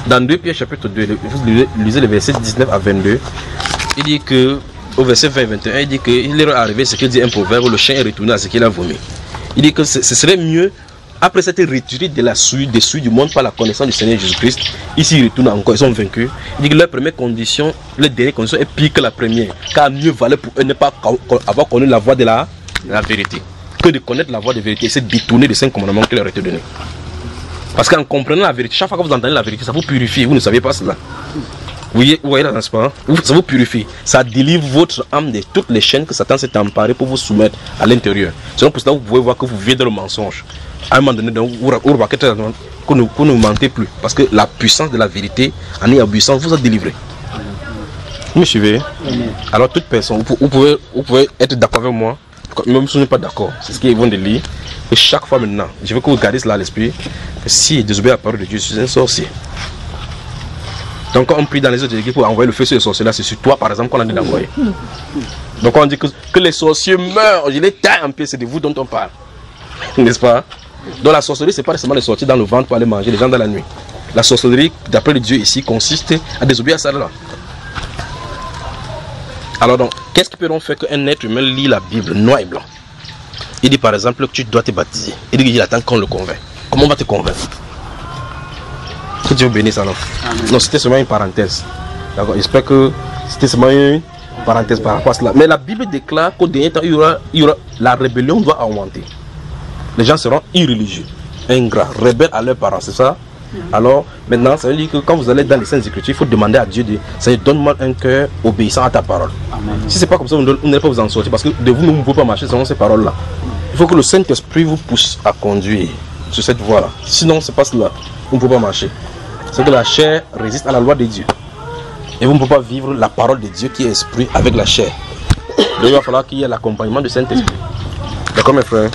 Dans 2 Pierre chapitre 2, vous lisez les versets 19 à 22, il dit que, au verset 20 et 21, il dit qu'il est arrivé ce qu'il dit un proverbe, le chien est retourné à ce qu'il a vomi. Il dit que ce serait mieux, après cette retirée de la souille du monde par la connaissance du Seigneur Jésus-Christ, ici ils retournent encore, ils sont vaincus. Il dit que leur première condition, leur dernière condition est pire que la première, car mieux valait pour eux ne pas avoir connu la voie de la vérité, que de connaître la voie de vérité et se détourner des 5 commandements qu'il leur a été donné. Parce qu'en comprenant la vérité, chaque fois que vous entendez la vérité, ça vous purifie, vous ne savez pas cela. Vous voyez là, n'est-ce pas? Ça vous purifie, ça délivre votre âme de toutes les chaînes que Satan s'est emparé pour vous soumettre à l'intérieur. Sinon pour cela vous pouvez voir que vous vivez dans le mensonge. À un moment donné, vous ne mentez plus. Parce que la puissance de la vérité en ayant puissance vous a délivré. Vous me suivez? Alors toute personne, vous pouvez être d'accord avec moi, même si vous n'êtes pas d'accord, c'est ce qu'ils vont de lire. Et chaque fois maintenant, je veux que vous gardez cela à l'esprit, que si désobéit à la parole de Dieu, je suis un sorcier. Donc quand on prie dans les autres églises pour envoyer le feu sur les sorciers là, c'est sur toi par exemple qu'on a dit d'envoyer. Donc on dit que les sorciers meurent, je les taille en pied, c'est de vous dont on parle. N'est-ce pas? Donc la sorcellerie, c'est pas seulement de sortir dans le ventre pour aller manger les gens dans la nuit. La sorcellerie, d'après le Dieu ici, consiste à désobéir à ça là. Alors donc, qu'est-ce qui peut donc faire qu'un être humain lit la Bible noir et blanc? Il dit par exemple que tu dois te baptiser. Il dit qu'il attend qu'on le convainc. Comment on va te convaincre? Que Dieu bénisse alors. Non, c'était seulement une parenthèse. D'accord, j'espère que c'était seulement une parenthèse par rapport à cela. Mais la Bible déclare qu'au dernier temps, il y aura la rébellion doit augmenter. Les gens seront irréligieux, ingrats, rebelles à leurs parents, c'est ça? Alors, maintenant, ça veut dire que quand vous allez dans les Saintes Écritures, il faut demander à Dieu de donne-moi un cœur obéissant à ta parole. Amen. Si c'est pas comme ça, vous n'allez pas vous en sortir parce que de vous, vous ne pouvez pas marcher selon ces paroles-là. Il faut que le Saint-Esprit vous pousse à conduire sur cette voie-là. Sinon, c'est pas cela. Vous ne pouvez pas marcher. C'est que la chair résiste à la loi de Dieu. Et vous ne pouvez pas vivre la parole de Dieu qui est esprit avec la chair. Donc, il va falloir qu'il y ait l'accompagnement du Saint-Esprit. D'accord, mes frères?